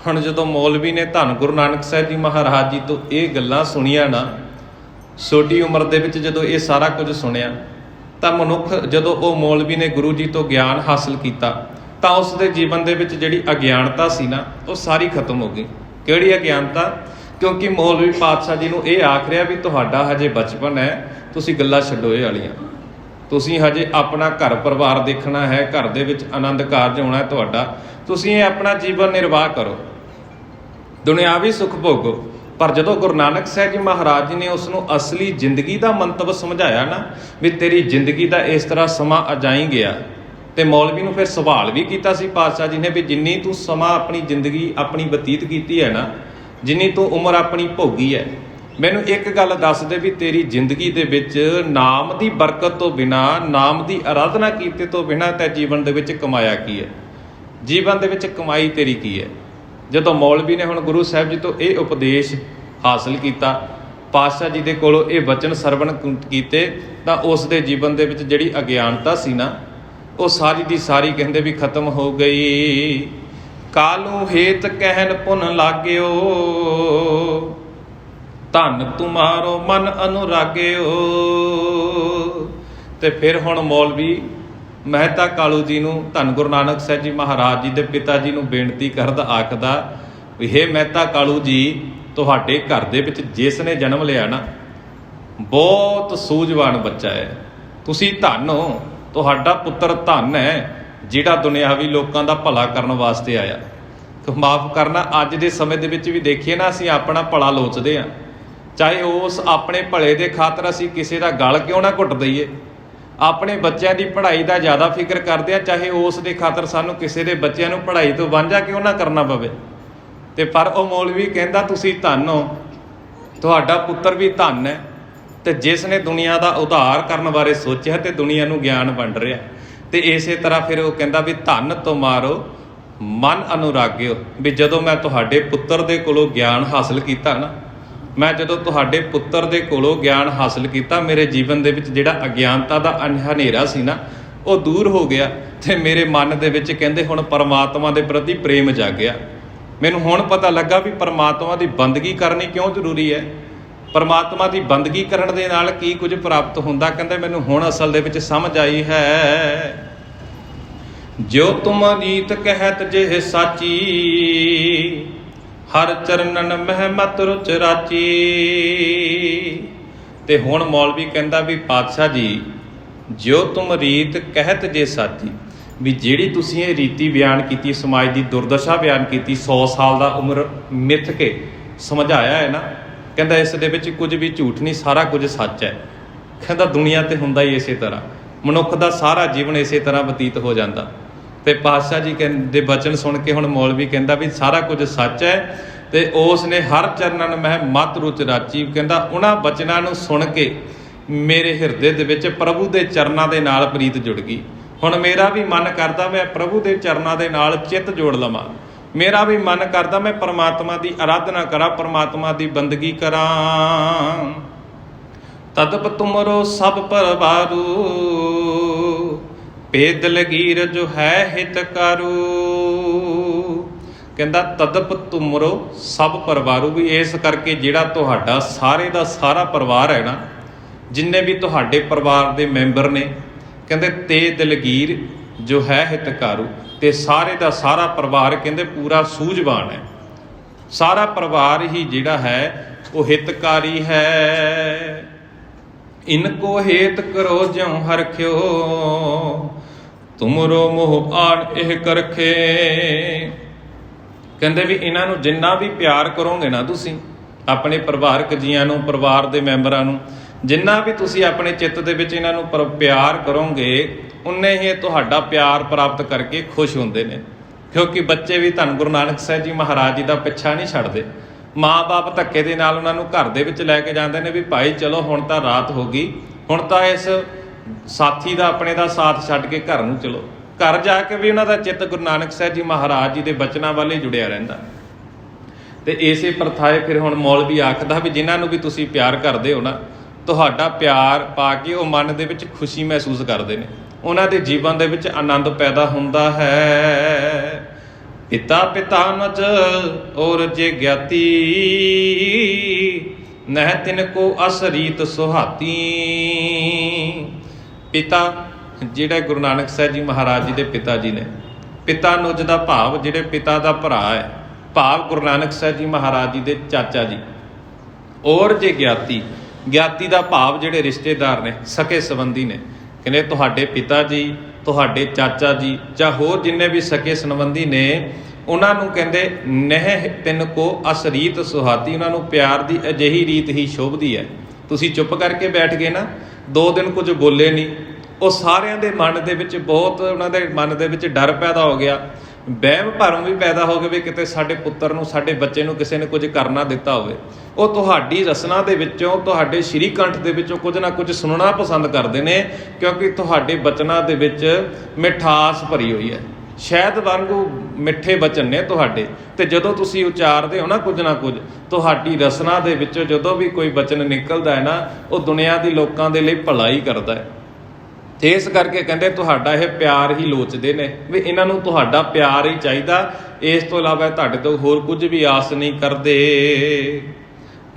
ਹੁਣ ਜਦੋਂ ਮੌਲਵੀ ਨੇ ਧੰਨ ਗੁਰੂ ਨਾਨਕ ਸਾਹਿਬ ਜੀ ਮਹਾਰਾਜ ਜੀ ਤੋਂ ਇਹ ਗੱਲਾਂ ਸੁਣੀਆਂ ਨਾ, ਛੋਟੀ ਉਮਰ ਦੇ ਵਿੱਚ ਜਦੋਂ ਇਹ ਸਾਰਾ ਕੁਝ ਸੁਣਿਆ, ਤਾਂ ਮਨੁੱਖ ਜਦੋਂ ਉਹ ਮੌਲਵੀ ਨੇ ਗੁਰੂ ਜੀ ਤੋਂ ਗਿਆਨ ਹਾਸਲ ਕੀਤਾ, ਤਾਂ ਉਸ ਦੇ ਜੀਵਨ ਦੇ ਵਿੱਚ ਜਿਹੜੀ ਅਗਿਆਨਤਾ ਸੀ ਨਾ, ਉਹ ਸਾਰੀ ਖਤਮ ਹੋ ਗਈ। ਕਿਹੜੀ ਅਗਿਆਨਤਾ? ਕਿਉਂਕਿ ਮੌਲਵੀ ਪਾਤਸ਼ਾਹ ਜੀ ਨੂੰ ਇਹ ਆਖ ਰਿਹਾ ਵੀ ਤੁਹਾਡਾ ਹਜੇ ਬਚਪਨ ਹੈ, ਤੁਸੀਂ ਗੱਲਾਂ ਛੱਡੋ ਇਹ ਵਾਲੀਆਂ, ਤੁਸੀਂ ਹਜੇ ਆਪਣਾ ਘਰ ਪਰਿਵਾਰ ਦੇਖਣਾ ਹੈ, ਘਰ ਦੇ ਵਿੱਚ ਆਨੰਦ ਕਾਰਜ ਹੋਣਾ ਹੈ ਤੁਹਾਡਾ, ਤੁਸੀਂ ਇਹ ਆਪਣਾ ਜੀਵਨ ਨਿਰਵਾਹ ਕਰੋ, ਦੁਨਿਆਵੀ ਸੁੱਖ ਭੋਗੋ। ਪਰ ਜਦੋਂ ਗੁਰੂ ਨਾਨਕ ਸਾਹਿਬ ਜੀ ਮਹਾਰਾਜ ਜੀ ਨੇ ਉਸ ਨੂੰ ਅਸਲੀ ਜ਼ਿੰਦਗੀ ਦਾ ਮੰਤਵ ਸਮਝਾਇਆ ਨਾ, ਵੀ ਤੇਰੀ ਜ਼ਿੰਦਗੀ ਦਾ ਇਸ ਤਰ੍ਹਾਂ ਸਮਾਂ ਅਜਾਈ ਗਿਆ, ਤੇ ਮੌਲਵੀ ਨੂੰ ਫਿਰ ਸਵਾਲ ਵੀ ਕੀਤਾ ਸੀ ਪਾਤਸ਼ਾਹ ਜੀ ਨੇ ਵੀ ਜਿੰਨੀ ਤੂੰ ਸਮਾਂ ਆਪਣੀ ਜ਼ਿੰਦਗੀ ਆਪਣੀ ਬਤੀਤ ਕੀਤੀ ਹੈ ਨਾ, ਜਿੰਨੀ ਤੂੰ ਉਮਰ ਆਪਣੀ ਭੋਗੀ ਹੈ, ਮੈਨੂੰ ਇੱਕ ਗੱਲ ਦੱਸ ਦੇ ਵੀ ਤੇਰੀ ਜ਼ਿੰਦਗੀ ਦੇ ਵਿੱਚ ਨਾਮ ਦੀ ਬਰਕਤ ਤੋਂ ਬਿਨਾਂ, ਨਾਮ ਦੀ ਆਰਾਧਨਾ ਕੀਤੇ ਤੋਂ ਬਿਨਾਂ ਤੈਂ ਜੀਵਨ ਦੇ ਵਿੱਚ ਕਮਾਇਆ ਕੀ ਹੈ? ਜੀਵਨ ਦੇ ਵਿੱਚ ਕਮਾਈ ਤੇਰੀ ਕੀ ਹੈ? ਜਦੋਂ ਮੌਲਵੀ ਨੇ ਹੁਣ ਗੁਰੂ ਸਾਹਿਬ ਜੀ ਤੋਂ ਇਹ ਉਪਦੇਸ਼ ਹਾਸਲ ਕੀਤਾ, ਪਾਤਸ਼ਾਹ ਜੀ ਦੇ ਕੋਲੋਂ ਇਹ ਵਚਨ ਸਰਵਣ ਕੀਤੇ, ਤਾਂ ਉਸ ਦੇ ਜੀਵਨ ਦੇ ਵਿੱਚ ਜਿਹੜੀ ਅਗਿਆਨਤਾ ਸੀ ਨਾ, ਉਹ ਸਾਰੀ ਦੀ ਸਾਰੀ ਕਹਿੰਦੇ ਵੀ ਖਤਮ ਹੋ ਗਈ। ਕਾਲੂ ਹੇਤ ਕਹਿਨ ਪੁਨ ਲਾਗਿਓ, ਧੰਨ ਤੁਮਾਰੋ ਮਨ ਅਨੁਰਾਗਿਓ। ਤੇ ਫਿਰ ਹੁਣ ਮੌਲਵੀ ਮਹਿਤਾ ਕਾਲੂ ਜੀ ਨੂੰ ਧੰਨ ਗੁਰੂ ਨਾਨਕ ਸਾਹਿਬ ਜੀ ਮਹਾਰਾਜ ਜੀ ਦੇ ਪਿਤਾ ਜੀ ਨੂੰ ਬੇਨਤੀ ਕਰਦਾ, ਆਖਦਾ ਵੀ ਹੇ ਮਹਿਤਾ ਕਾਲੂ ਜੀ, ਤੁਹਾਡੇ ਘਰ ਦੇ ਵਿੱਚ ਜਿਸ ਨੇ ਜਨਮ ਲਿਆ ਨਾ, ਬਹੁਤ ਸੂਝਵਾਨ ਬੱਚਾ ਹੈ, ਤੁਸੀਂ ਧੰਨ ਹੋ, ਤੁਹਾਡਾ ਪੁੱਤਰ ਧੰਨ ਹੈ, ਜਿਹੜਾ ਦੁਨਿਆਵੀ ਲੋਕਾਂ ਦਾ ਭਲਾ ਕਰਨ ਵਾਸਤੇ ਆਇਆ। ਮਾਫ ਕਰਨਾ, ਅੱਜ ਦੇ ਸਮੇਂ ਦੇ ਵਿੱਚ ਵੀ ਦੇਖੀਏ ਨਾ, ਅਸੀਂ ਆਪਣਾ ਭਲਾ ਲੋਚਦੇ ਹਾਂ, ਚਾਹੇ ਉਸ ਆਪਣੇ ਭਲੇ ਦੇ ਖਾਤਰ ਅਸੀਂ ਕਿਸੇ ਦਾ ਗਲ ਕਿਉਂ ਨਾ ਘੁੱਟ ਦਈਏ, ਆਪਣੇ ਬੱਚਿਆਂ ਦੀ ਪੜ੍ਹਾਈ ਦਾ ਜ਼ਿਆਦਾ ਫਿਕਰ ਕਰਦੇ ਆ, ਚਾਹੇ ਉਸ ਦੇ ਖਾਤਰ ਸਾਨੂੰ ਕਿਸੇ ਦੇ ਬੱਚਿਆਂ ਨੂੰ ਪੜ੍ਹਾਈ ਤੋਂ ਵਾਂਝਾ ਕਿਉਂ ਨਾ ਕਰਨਾ ਪਵੇ। ਤੇ ਪਰ ਉਹ ਮੌਲਵੀ ਕਹਿੰਦਾ ਤੁਸੀਂ ਧੰਨ ਹੋ, ਤੁਹਾਡਾ ਪੁੱਤਰ ਵੀ ਧੰਨ ਹੈ, ਤੇ ਜਿਸ ਨੇ ਦੁਨੀਆ ਦਾ ਉਧਾਰ ਕਰਨ ਬਾਰੇ ਸੋਚਿਆ ਤੇ ਦੁਨੀਆ ਨੂੰ ਗਿਆਨ ਵੰਡ ਰਿਹਾ। ਤੇ ਇਸੇ ਤਰ੍ਹਾਂ ਫਿਰ ਉਹ ਕਹਿੰਦਾ ਵੀ ਧੰਨ ਤੁਮਾਰੋ ਮਨ ਅਨੁਰਾਗਿਓ, ਵੀ ਜਦੋਂ ਮੈਂ ਤੁਹਾਡੇ ਪੁੱਤਰ ਦੇ ਕੋਲੋਂ ਗਿਆਨ ਹਾਸਲ ਕੀਤਾ ਨਾ, ਮੈਂ ਜਦੋਂ ਤੁਹਾਡੇ ਪੁੱਤਰ ਦੇ ਕੋਲੋਂ ਗਿਆਨ ਹਾਸਲ ਕੀਤਾ, ਮੇਰੇ ਜੀਵਨ ਦੇ ਵਿੱਚ ਜਿਹੜਾ ਅਗਿਆਨਤਾ ਦਾ ਹਨੇਰਾ ਸੀ ਨਾ ਉਹ ਦੂਰ ਹੋ ਗਿਆ, ਤੇ ਮੇਰੇ ਮਨ ਦੇ ਵਿੱਚ ਕਹਿੰਦੇ ਹੁਣ ਪਰਮਾਤਮਾ ਦੇ ਪ੍ਰਤੀ ਪ੍ਰੇਮ ਜਾਗਿਆ। ਮੈਨੂੰ ਹੁਣ ਪਤਾ ਲੱਗਾ ਵੀ ਪਰਮਾਤਮਾ ਦੀ ਬੰਦਗੀ ਕਰਨੀ ਕਿਉਂ ਜ਼ਰੂਰੀ ਹੈ, ਪਰਮਾਤਮਾ ਦੀ ਬੰਦਗੀ ਕਰਨ ਦੇ ਨਾਲ ਕੀ ਕੁਝ ਪ੍ਰਾਪਤ ਹੁੰਦਾ। ਕਹਿੰਦੇ ਮੈਨੂੰ ਹੁਣ ਅਸਲ ਦੇ ਵਿੱਚ ਸਮਝ ਆਈ ਹੈ। ਜੋ ਤੁਮ ਰੀਤ ਕਹਿਤ ਜੇ ਸਾਚੀ, ਹਰ ਚਰਨਨ ਮਹਿ ਮਤ ਰੁਚ ਰਾਚੀ। ਤੇ ਹੁਣ ਮੌਲਵੀ ਕਹਿੰਦਾ ਵੀ ਪਾਤਸ਼ਾਹ ਜੀ, ਜੋ ਤੁਮ ਰੀਤ ਕਹਿਤ ਜੇ ਸਾਚੀ, ਵੀ ਜਿਹੜੀ ਤੁਸੀਂ ਇਹ ਰੀਤੀ ਬਿਆਨ ਕੀਤੀ, ਸਮਾਜ ਦੀ ਦੁਰਦਸ਼ਾ ਬਿਆਨ ਕੀਤੀ, 100 ਸਾਲ ਦਾ ਉਮਰ ਮਿੱਥ ਕੇ ਸਮਝਾਇਆ ਹੈ ਨਾ, ਕਹਿੰਦਾ ਇਸ ਦੇ ਵਿੱਚ ਕੁਝ ਵੀ ਝੂਠ ਨਹੀਂ, ਸਾਰਾ ਕੁਝ ਸੱਚ ਹੈ। ਕਹਿੰਦਾ ਦੁਨੀਆ ਤੇ ਹੁੰਦਾ ਹੀ ਇਸੇ ਤਰ੍ਹਾਂ, ਮਨੁੱਖ ਦਾ ਸਾਰਾ ਜੀਵਨ ਇਸੇ ਤਰ੍ਹਾਂ ਬਤੀਤ ਹੋ ਜਾਂਦਾ। ਤੇ ਪਾਤਸ਼ਾਹ ਜੀ ਦੇ ਬਚਨ ਸੁਣ ਕੇ ਹੁਣ ਮੌਲਵੀ ਕਹਿੰਦਾ ਵੀ ਸਾਰਾ ਕੁਝ ਸੱਚ ਹੈ, ਤੇ ਉਸ ਨੇ ਹਰ ਚਰਨਨ ਮਹਿ ਮਤ ਰੁਚ ਰਾਚੀ। ਕਹਿੰਦਾ ਉਹਨਾਂ ਬਚਨਾਂ ਨੂੰ ਸੁਣ ਕੇ ਮੇਰੇ ਹਿਰਦੇ ਦੇ ਵਿੱਚ ਪ੍ਰਭੂ ਦੇ ਚਰਨਾਂ ਦੇ ਨਾਲ ਪ੍ਰੀਤ ਜੁੜ ਗਈ। ਹੁਣ ਮੇਰਾ ਵੀ ਮਨ ਕਰਦਾ ਮੈਂ ਪ੍ਰਭੂ ਦੇ ਚਰਨਾਂ ਦੇ ਨਾਲ ਚਿੱਤ ਜੋੜ ਲਵਾਂ, ਮੇਰਾ ਵੀ ਮਨ ਕਰਦਾ ਮੈਂ ਪਰਮਾਤਮਾ ਦੀ ਅਰਾਧਨਾ ਕਰਾਂ, ਪਰਮਾਤਮਾ ਦੀ ਬੰਦਗੀ ਕਰਾਂ। ਤਦਪ ਤੁਮਰੋ ਸਭ ਪਰਵਾਰੂ, ਭੇਦ ਲਗੀਰ ਜੋ ਹੈ ਹਿਤਕਾਰੂ। ਕਹਿੰਦਾ ਤਦਪ ਤੁਮਰੋ ਸਭ ਪਰਿਵਾਰੂ, ਵੀ ਇਸ ਕਰਕੇ ਜਿਹੜਾ ਤੁਹਾਡਾ ਸਾਰੇ ਦਾ ਸਾਰਾ ਪਰਿਵਾਰ ਹੈ ਨਾ, ਜਿੰਨੇ ਵੀ ਤੁਹਾਡੇ ਪਰਿਵਾਰ ਦੇ ਮੈਂਬਰ ਨੇ, ਕਹਿੰਦੇ ਤੇ ਦਲਗੀਰ ਜੋ ਹੈ ਹਿਤਕਾਰੂ, ਤੇ ਸਾਰੇ ਦਾ ਸਾਰਾ ਪਰਿਵਾਰ ਕਹਿੰਦੇ ਪੂਰਾ ਸੂਝਵਾਨ ਹੈ। ਸਾਰਾ ਪਰਿਵਾਰ ਹੀ ਜਿਹੜਾ ਹੈ ਉਹ ਹਿਤਕਾਰੀ ਹੈ। ਇਨਕੋ ਹੇਤ ਕਰੋ ਜਿਉ ਹਰਖਿਓ, ਤੁਮਰੋ ਮੋਹ ਆਣ ਇਹ ਕਰਖੇ। ਕਹਿੰਦੇ ਵੀ ਇਹਨਾਂ ਨੂੰ ਜਿੰਨਾ ਵੀ ਪਿਆਰ ਕਰੋਗੇ ਨਾ ਤੁਸੀਂ, ਆਪਣੇ ਪਰਿਵਾਰਕ ਜੀਆਂ ਨੂੰ, ਪਰਿਵਾਰ ਦੇ ਮੈਂਬਰਾਂ ਨੂੰ, ਜਿੰਨਾ ਵੀ ਤੁਸੀਂ ਆਪਣੇ ਚਿੱਤ ਦੇ ਵਿੱਚ ਇਹਨਾਂ ਨੂੰ ਪਿਆਰ ਕਰੋਗੇ, ਉਨੇ ਹੀ ਤੁਹਾਡਾ ਪਿਆਰ ਪ੍ਰਾਪਤ ਕਰਕੇ ਖੁਸ਼ ਹੁੰਦੇ ਨੇ। ਕਿਉਂਕਿ ਬੱਚੇ ਵੀ ਧੰਨ ਗੁਰੂ ਨਾਨਕ ਸਾਹਿਬ ਜੀ ਮਹਾਰਾਜ ਜੀ ਦਾ ਪਿੱਛਾ ਨਹੀਂ ਛੱਡਦੇ। ਮਾਂ-ਬਾਪ ਧੱਕੇ ਦੇ ਨਾਲ ਉਹਨਾਂ ਨੂੰ ਘਰ ਦੇ ਵਿੱਚ ਲੈ ਕੇ ਜਾਂਦੇ ਨੇ ਵੀ ਭਾਈ ਚਲੋ ਹੁਣ ਤਾਂ ਰਾਤ ਹੋ ਗਈ, ਹੁਣ ਤਾਂ ਇਸ ਸਾਥੀ ਦਾ ਆਪਣੇ ਦਾ ਸਾਥ ਛੱਡ ਕੇ ਘਰ ਨੂੰ ਚਲੋ। ਘਰ ਜਾ ਕੇ ਵੀ ਉਹਨਾਂ ਦਾ ਚਿੱਤ ਗੁਰੂ ਨਾਨਕ ਸਾਹਿਬ ਜੀ ਮਹਾਰਾਜ ਜੀ ਦੇ ਬਚਨਾਂ ਵੱਲ ਹੀ ਜੁੜਿਆ ਰਹਿੰਦਾ। ਤੇ ਇਸੇ ਪ੍ਰਥਾਏ ਫਿਰ ਹੁਣ ਮੌਲਵੀ ਆਖਦਾ ਵੀ ਜਿਨ੍ਹਾਂ ਨੂੰ ਵੀ ਤੁਸੀਂ ਪਿਆਰ ਕਰਦੇ ਹੋ ਨਾ, ਤੁਹਾਡਾ ਪਿਆਰ ਪਾ ਕੇ ਉਹ ਮਨ ਦੇ ਵਿੱਚ ਖੁਸ਼ੀ ਮਹਿਸੂਸ ਕਰਦੇ ਨੇ, ਉਹਨਾਂ ਦੇ ਜੀਵਨ ਦੇ ਵਿੱਚ ਆਨੰਦ ਪੈਦਾ ਹੁੰਦਾ ਹੈ। ਪਿਤਾ ਪਿਤਾ ਨਜ ਔਰ ਜੇ ਗਿਆਤੀ, ਨਹਿ ਤਿਨ ਕੋ ਅਸਰੀਤ ਸੁਹਾਤੀ। ਪਿਤਾ ਜਿਹੜੇ ਗੁਰੂ ਨਾਨਕ ਸਾਹਿਬ ਜੀ ਮਹਾਰਾਜ ਜੀ ਦੇ ਪਿਤਾ ਜੀ ਨੇ, ਪਿਤਾ ਨੁਜ ਦਾ ਭਾਵ ਜਿਹੜੇ ਪਿਤਾ ਦਾ ਭਰਾ ਹੈ, ਭਾਵ ਗੁਰੂ ਨਾਨਕ ਸਾਹਿਬ ਜੀ ਮਹਾਰਾਜ ਜੀ ਦੇ ਚਾਚਾ ਜੀ। ਔਰ ਜੇ ਗਿਆਤੀ, ਗਿਆਤੀ ਦਾ ਭਾਵ ਜਿਹੜੇ ਰਿਸ਼ਤੇਦਾਰ ਨੇ, ਸਕੇ ਸੰਬੰਧੀ ਨੇ। ਕਹਿੰਦੇ ਤੁਹਾਡੇ ਪਿਤਾ ਜੀ, ਤੁਹਾਡੇ ਚਾਚਾ ਜੀ, ਜਾਂ ਹੋਰ ਜਿੰਨੇ ਵੀ ਸਕੇ ਸੰਬੰਧੀ ਨੇ, ਉਹਨਾਂ ਨੂੰ ਕਹਿੰਦੇ ਨਹਿ ਤਿੰਨ ਕੋ ਅਸਰੀਤ ਸੁਹਾਤੀ, ਉਹਨਾਂ ਨੂੰ ਪਿਆਰ ਦੀ ਅਜਿਹੀ ਰੀਤ ਹੀ ਸ਼ੋਭਦੀ ਹੈ। ਤੁਸੀਂ ਚੁੱਪ ਕਰਕੇ ਬੈਠ ਗਏ ਨਾ, 2 ਦਿਨ ਕੁਝ ਬੋਲੇ ਨਹੀਂ, ਉਹ ਸਾਰਿਆਂ ਦੇ ਮਨ ਦੇ ਵਿੱਚ ਬਹੁਤ, ਉਹਨਾਂ ਦੇ ਮਨ ਦੇ ਵਿੱਚ ਡਰ ਪੈਦਾ ਹੋ ਗਿਆ, ਵਹਿਮ ਭਰਮ ਵੀ ਪੈਦਾ ਹੋ ਗਿਆ ਵੀ ਕਿਤੇ ਸਾਡੇ ਪੁੱਤਰ ਨੂੰ, ਸਾਡੇ ਬੱਚੇ ਨੂੰ ਕਿਸੇ ਨੇ ਕੁਝ ਕਰ ਨਾ ਦਿੱਤਾ ਹੋਵੇ। ਉਹ ਤੁਹਾਡੀ ਰਸਨਾ ਦੇ ਵਿੱਚੋਂ, ਤੁਹਾਡੇ ਸ਼੍ਰੀ ਕੰਠ ਦੇ ਵਿੱਚੋਂ ਕੁਝ ਨਾ ਕੁਝ ਸੁਣਨਾ ਪਸੰਦ ਕਰਦੇ ਨੇ, ਕਿਉਂਕਿ ਤੁਹਾਡੇ ਬਚਨਾਂ ਦੇ ਵਿੱਚ ਮਿਠਾਸ ਭਰੀ ਹੋਈ ਹੈ। ਸ਼ਹਿਦ ਵਾਂਗੂ ਮਿੱਠੇ ਬਚਨ ਨੇ ਤੁਹਾਡੇ, ਤੇ ਜਦੋਂ ਤੁਸੀਂ ਉਚਾਰਦੇ ਹੋ ਨਾ ਕੁਝ ਨਾ ਕੁਝ, ਤੁਹਾਡੀ ਰਸਨਾ ਦੇ ਵਿੱਚੋਂ ਜਦੋਂ ਵੀ ਕੋਈ ਬਚਨ ਨਿਕਲਦਾ ਹੈ ਨਾ, ਉਹ ਦੁਨੀਆ ਦੀ ਲੋਕਾਂ ਦੇ ਲਈ ਭਲਾ ਹੀ ਕਰਦਾ ਹੈ। ਤੇ ਇਸ ਕਰਕੇ ਕਹਿੰਦੇ ਤੁਹਾਡਾ ਇਹ ਪਿਆਰ ਹੀ ਲੋਚਦੇ ਨੇ, ਵੀ ਇਹਨਾਂ ਨੂੰ ਤੁਹਾਡਾ ਪਿਆਰ ਹੀ ਚਾਹੀਦਾ, ਇਸ ਤੋਂ ਇਲਾਵਾ ਤੁਹਾਡੇ ਤੋਂ ਹੋਰ ਕੁਝ ਵੀ ਆਸ ਨਹੀਂ ਕਰਦੇ।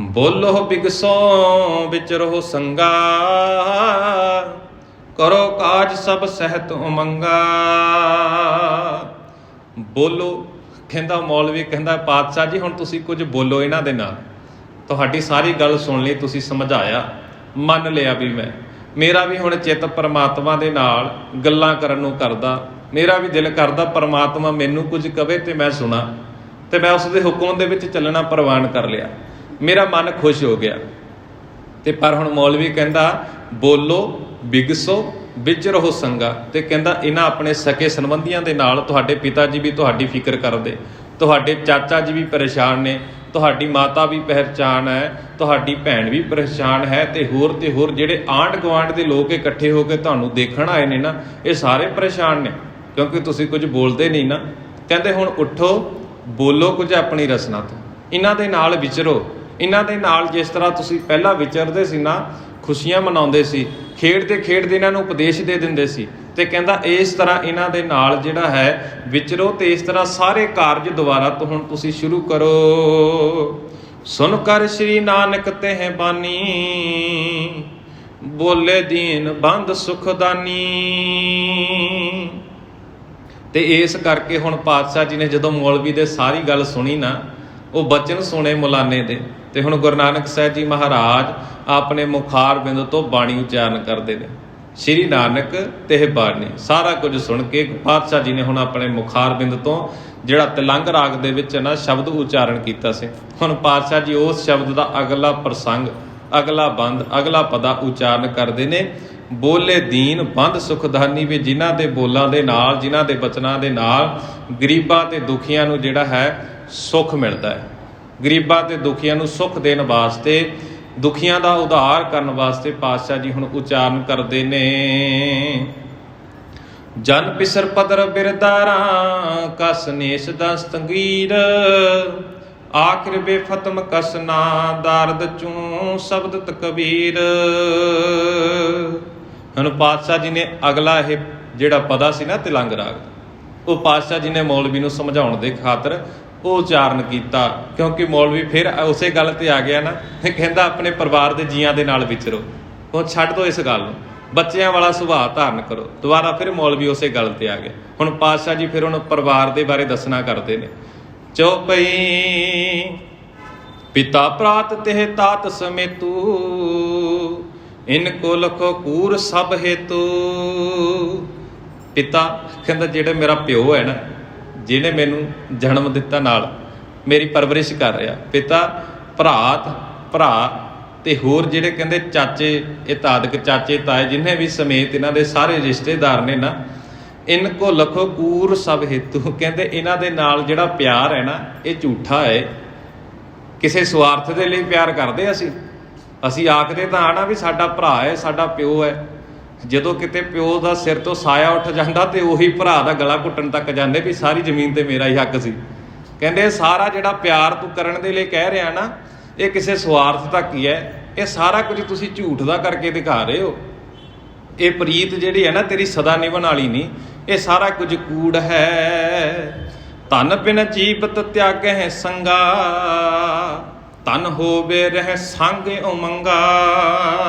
ਬੋਲੋ ਬਿਗਸੋ ਵਿੱਚ ਰਹੋ ਸੰਗਾ, ਕਰੋ ਕਾਜ ਸਭ ਸਹਿਤ ਉਮੰਗਾ। ਬੋਲੋ, ਕਹਿੰਦਾ ਮੌਲਵੀ ਕਹਿੰਦਾ ਪਾਤਸ਼ਾਹ ਜੀ ਹੁਣ ਤੁਸੀਂ ਕੁਝ ਬੋਲੋ ਇਹਨਾਂ ਦੇ ਨਾਲ। ਤੁਹਾਡੀ ਸਾਰੀ ਗੱਲ ਸੁਣ ਲਈ, ਤੁਸੀਂ ਸਮਝਾਇਆ, ਮੰਨ ਲਿਆ ਵੀ ਮੇਰਾ ਵੀ ਹੁਣ ਚਿੱਤ ਪਰਮਾਤਮਾ ਦੇ ਨਾਲ ਗੱਲਾਂ ਕਰਨ ਨੂੰ ਕਰਦਾ, ਮੇਰਾ ਵੀ ਦਿਲ ਕਰਦਾ ਪਰਮਾਤਮਾ ਮੈਨੂੰ ਕੁਝ ਕਵੇ ਤੇ ਮੈਂ ਸੁਣਾ, ਤੇ ਮੈਂ ਉਸ ਦੇ ਹੁਕਮ ਦੇ ਵਿੱਚ ਚੱਲਣਾ ਪ੍ਰਵਾਨ ਕਰ ਲਿਆ। मेरा मन खुश हो गया। ਤੇ ਪਰ ਹੁਣ ਮੌਲਵੀ ਕਹਿੰਦਾ ਬੋਲੋ ਬਿਗਸੋ ਵਿੱਚ ਰਹੋ ਸੰਗਾ, ਤੇ ਕਹਿੰਦਾ ਇਹਨਾਂ ਆਪਣੇ ਸਕੇ ਸੰਬੰਧੀਆਂ ਦੇ ਨਾਲ ਤੁਹਾਡੇ ਪਿਤਾ ਜੀ ਵੀ ਤੁਹਾਡੀ ਫਿਕਰ ਕਰਦੇ, ਤੁਹਾਡੇ ਚਾਚਾ ਜੀ ਵੀ ਪਰੇਸ਼ਾਨ ਨੇ, ਤੁਹਾਡੀ ਮਾਤਾ ਵੀ ਪਹਿਚਾਨ ਹੈ, ਤੁਹਾਡੀ ਭੈਣ ਵੀ ਪਰੇਸ਼ਾਨ ਹੈ, ਤੇ ਹੋਰ ਜਿਹੜੇ ਆਂਢ ਗੁਆਂਢ ਦੇ ਲੋਕ ਇਕੱਠੇ ਹੋ ਕੇ ਤੁਹਾਨੂੰ ਦੇਖਣ ਆਏ ਨੇ ਨਾ, ਇਹ ਸਾਰੇ ਪਰੇਸ਼ਾਨ ਨੇ ਕਿਉਂਕਿ ਤੁਸੀਂ ਕੁਝ ਬੋਲਦੇ ਨਹੀਂ ਨਾ। ਕਹਿੰਦੇ ਹੁਣ ਉੱਠੋ, ਬੋਲੋ ਕੁਝ ਆਪਣੀ ਰਸਨਾ ਤੋਂ, ਇਹਨਾਂ ਦੇ ਨਾਲ ਵਿਚਰੋ, ਇਹਨਾਂ ਦੇ ਨਾਲ ਜਿਸ ਤਰ੍ਹਾਂ ਤੁਸੀਂ ਪਹਿਲਾਂ ਵਿਚਰਦੇ ਸੀ ਨਾ, ਖੁਸ਼ੀਆਂ ਮਨਾਉਂਦੇ ਸੀ, ਖੇਡਦੇ ਇਹਨਾਂ ਨੂੰ ਉਪਦੇਸ਼ ਦੇ ਦਿੰਦੇ ਸੀ, ਤੇ ਕਹਿੰਦਾ ਇਸ ਤਰ੍ਹਾਂ ਇਹਨਾਂ ਦੇ ਨਾਲ ਜਿਹੜਾ ਹੈ ਵਿਚਰੋ, ਤੇ ਇਸ ਤਰ੍ਹਾਂ ਸਾਰੇ ਕਾਰਜ ਦੁਬਾਰਾ ਤੋਂ ਹੁਣ ਤੁਸੀਂ ਸ਼ੁਰੂ ਕਰੋ। ਸੁਨ ਕਰ ਸ਼੍ਰੀ ਨਾਨਕ ਤਹਿ ਬਾਨੀ, ਬੋਲੇ ਦੀਨ ਬੰਦ ਸੁਖਦਾਨੀ। ਤੇ ਇਸ ਕਰਕੇ ਹੁਣ ਪਾਤਸ਼ਾਹ ਜੀ ਨੇ ਜਦੋਂ ਮੌਲਵੀ ਦੇ ਸਾਰੀ ਗੱਲ ਸੁਣੀ ਨਾ, ਉਹ ਬਚਨ ਸੁਣੇ ਮੁਲਾਨੇ ਦੇ, ਤੇ ਹੁਣ ਗੁਰੂ ਨਾਨਕ ਸਾਹਿਬ ਜੀ ਮਹਾਰਾਜ ਆਪਣੇ ਮੁਖਾਰ ਬਿੰਦ ਤੋਂ ਬਾਣੀ ਉਚਾਰਨ ਕਰਦੇ ਨੇ, ਸ਼੍ਰੀ ਨਾਨਕ ਤਹਿ ਬਾਣੀ। ਸਾਰਾ ਕੁਝ ਸੁਣ ਕੇ ਪਾਤਸ਼ਾਹ ਜੀ ਨੇ ਹੁਣ ਆਪਣੇ ਮੁਖਾਰ ਬਿੰਦ ਤੋਂ ਜਿਹੜਾ ਤਿਲੰਗ ਰਾਗ ਦੇ ਵਿੱਚ ਨਾ ਸ਼ਬਦ ਉਚਾਰਨ ਕੀਤਾ ਸੀ, ਹੁਣ ਪਾਤਸ਼ਾਹ ਜੀ ਉਸ ਸ਼ਬਦ ਦਾ ਅਗਲਾ ਪ੍ਰਸੰਗ, ਅਗਲਾ ਬੰਦ, ਅਗਲਾ ਪਦਾ ਉਚਾਰਨ ਕਰਦੇ ਨੇ। ਬੋਲੇ ਦੀਨ ਬੰਦ ਸੁਖਦਾਨੀ, ਵੀ ਜਿਨ੍ਹਾਂ ਦੇ ਬੋਲਾਂ ਦੇ ਨਾਲ, ਜਿਨ੍ਹਾਂ ਦੇ ਬਚਨਾਂ ਦੇ ਨਾਲ ਗਰੀਬਾਂ ਤੇ ਦੁਖੀਆਂ ਨੂੰ ਜਿਹੜਾ ਹੈ ਸੁੱਖ ਮਿਲਦਾ ਹੈ। ਗਰੀਬਾਂ ਤੇ ਦੁਖੀਆਂ ਨੂੰ ਸੁੱਖ ਦੇਣ ਵਾਸਤੇ, ਦੁਖੀਆਂ ਦਾ ਉਧਾਰ ਕਰਨ ਵਾਸਤੇ ਪਾਤਸ਼ਾਹ ਜੀ ਹੁਣ ਉਚਾਰਨ ਕਰਦੇ ਨੇ। ਜਨ ਪਿਸਰ ਪਦਰ ਬਿਰਦਾਰਾਂ, ਕਸ ਨੇਸ਼ ਦਸਤਗੀਰ, ਆਖਿਰ ਬੇਫਤਮ ਕਸਨਾ, ਦਾਰਦ ਚੂੰ ਸ਼ਬਦ ਕਬੀਰ। ਹੁਣ ਪਾਤਸ਼ਾਹ ਜੀ ਨੇ ਅਗਲਾ ਇਹ ਜਿਹੜਾ ਪਦਾ ਸੀ ਨਾ ਤਿਲੰਗ ਰਾਗ, ਉਹ ਪਾਤਸ਼ਾਹ ਜੀ ਨੇ ਮੌਲਵੀ ਨੂੰ ਸਮਝਾਉਣ ਦੇ ਖਾਤਰ ਉਹ ਉਚਾਰਨ ਕੀਤਾ, ਕਿਉਂਕਿ ਮੌਲਵੀ ਫਿਰ ਉਸੇ ਗੱਲ ਤੇ ਆ ਗਿਆ ਨਾ, ਕਹਿੰਦਾ ਆਪਣੇ ਪਰਿਵਾਰ ਦੇ ਜੀਆਂ ਦੇ ਨਾਲ ਵਿਚਰੋ, ਉਹ ਛੱਡ ਦਿਓ ਇਸ ਗੱਲ ਨੂੰ, ਬੱਚਿਆਂ ਵਾਲਾ ਸੁਭਾਅ ਧਾਰਨ ਕਰੋ। ਦੁਬਾਰਾ ਫਿਰ ਮੌਲਵੀ ਉਸੇ ਗੱਲ ਤੇ ਆ ਗਿਆ। ਹੁਣ ਪਾਤਸ਼ਾਹ ਜੀ ਫਿਰ ਹੁਣ ਪਰਿਵਾਰ ਦੇ ਬਾਰੇ ਦੱਸਣਾ ਕਰਦੇ ਨੇ। ਚੌਪਈ ਪਿਤਾ ਪ੍ਰਾਤ ਤਹਿ ਤਾਤ ਸਮੇਤੂ, ਇਨ ਕੋ ਲਖੋ ਕੂਰ ਸਭ ਹੇਤੂ। ਪਿਤਾ ਕਹਿੰਦਾ ਜਿਹੜਾ ਮੇਰਾ ਪਿਓ ਹੈ ਨਾ, ਜਿਹਨੇ ਮੈਨੂੰ ਜਨਮ ਦਿੱਤਾ, ਨਾਲ ਮੇਰੀ ਪਰਵਰਿਸ਼ ਕਰ ਰਿਹਾ, ਪਿਤਾ, ਭਰਾ ਤੇ ਹੋਰ ਜਿਹੜੇ ਕਹਿੰਦੇ ਚਾਚੇ, ਇਹ ਤਾਦਕ ਚਾਚੇ ਤਾਏ ਜਿੰਨੇ ਵੀ ਸਮੇਤ ਇਹਨਾਂ ਦੇ ਸਾਰੇ ਰਿਸ਼ਤੇਦਾਰ ਨੇ ਨਾ, ਇਨ ਕੋ ਲਖੋ ਕੂਰ ਸਭ ਹੇਤੂ। ਕਹਿੰਦੇ ਇਹਨਾਂ ਦੇ ਨਾਲ ਜਿਹੜਾ ਪਿਆਰ ਹੈ ਨਾ, ਇਹ ਝੂਠਾ ਹੈ। ਕਿਸੇ ਸਵਾਰਥ ਦੇ ਲਈ ਪਿਆਰ ਕਰਦੇ ਅਸੀਂ ਆਖਦੇ ਤਾਂ ਆਣਾ ਵੀ ਸਾਡਾ ਭਰਾ ਹੈ, ਸਾਡਾ ਪਿਓ ਹੈ। ਜਦੋਂ ਕਿਤੇ ਪਿਓ ਦਾ ਸਿਰ ਤੋਂ ਸਾਇਆ ਉੱਠ ਜਾਂਦਾ ਤੇ ਉਹੀ ਭਰਾ ਦਾ ਗਲਾ ਘੁੱਟਣ ਤੱਕ ਜਾਂਦੇ ਵੀ ਸਾਰੀ ਜ਼ਮੀਨ ਤੇ ਮੇਰਾ ਹੀ ਹੱਕ ਸੀ। ਕਹਿੰਦੇ ਸਾਰਾ ਜਿਹੜਾ ਪਿਆਰ ਤੂੰ ਕਰਨ ਦੇ ਲਈ ਕਹਿ ਰਿਹਾ ਨਾ, ਇਹ ਕਿਸੇ ਸਵਾਰਥ ਤੱਕ ਹੀ ਹੈ। ਇਹ ਸਾਰਾ ਕੁਝ ਤੁਸੀਂ ਝੂਠ ਦਾ ਕਰਕੇ ਦਿਖਾ ਰਹੇ ਹੋ। ਇਹ ਪ੍ਰੀਤ ਜਿਹੜੀ ਹੈ ਨਾ ਤੇਰੀ ਸਦਾ ਨਿਭਣ ਵਾਲੀ ਨਹੀਂ, ਇਹ ਸਾਰਾ ਕੁਝ ਕੂੜ ਹੈ। ਧਨ ਬਿਨ ਜੀਵਤ ਤਿਆਗਹਿ ਸੰਗਾ, ਧਨ ਹੋਵੇ ਰਹਿ ਸੰਗ ਉਮੰਗਾ।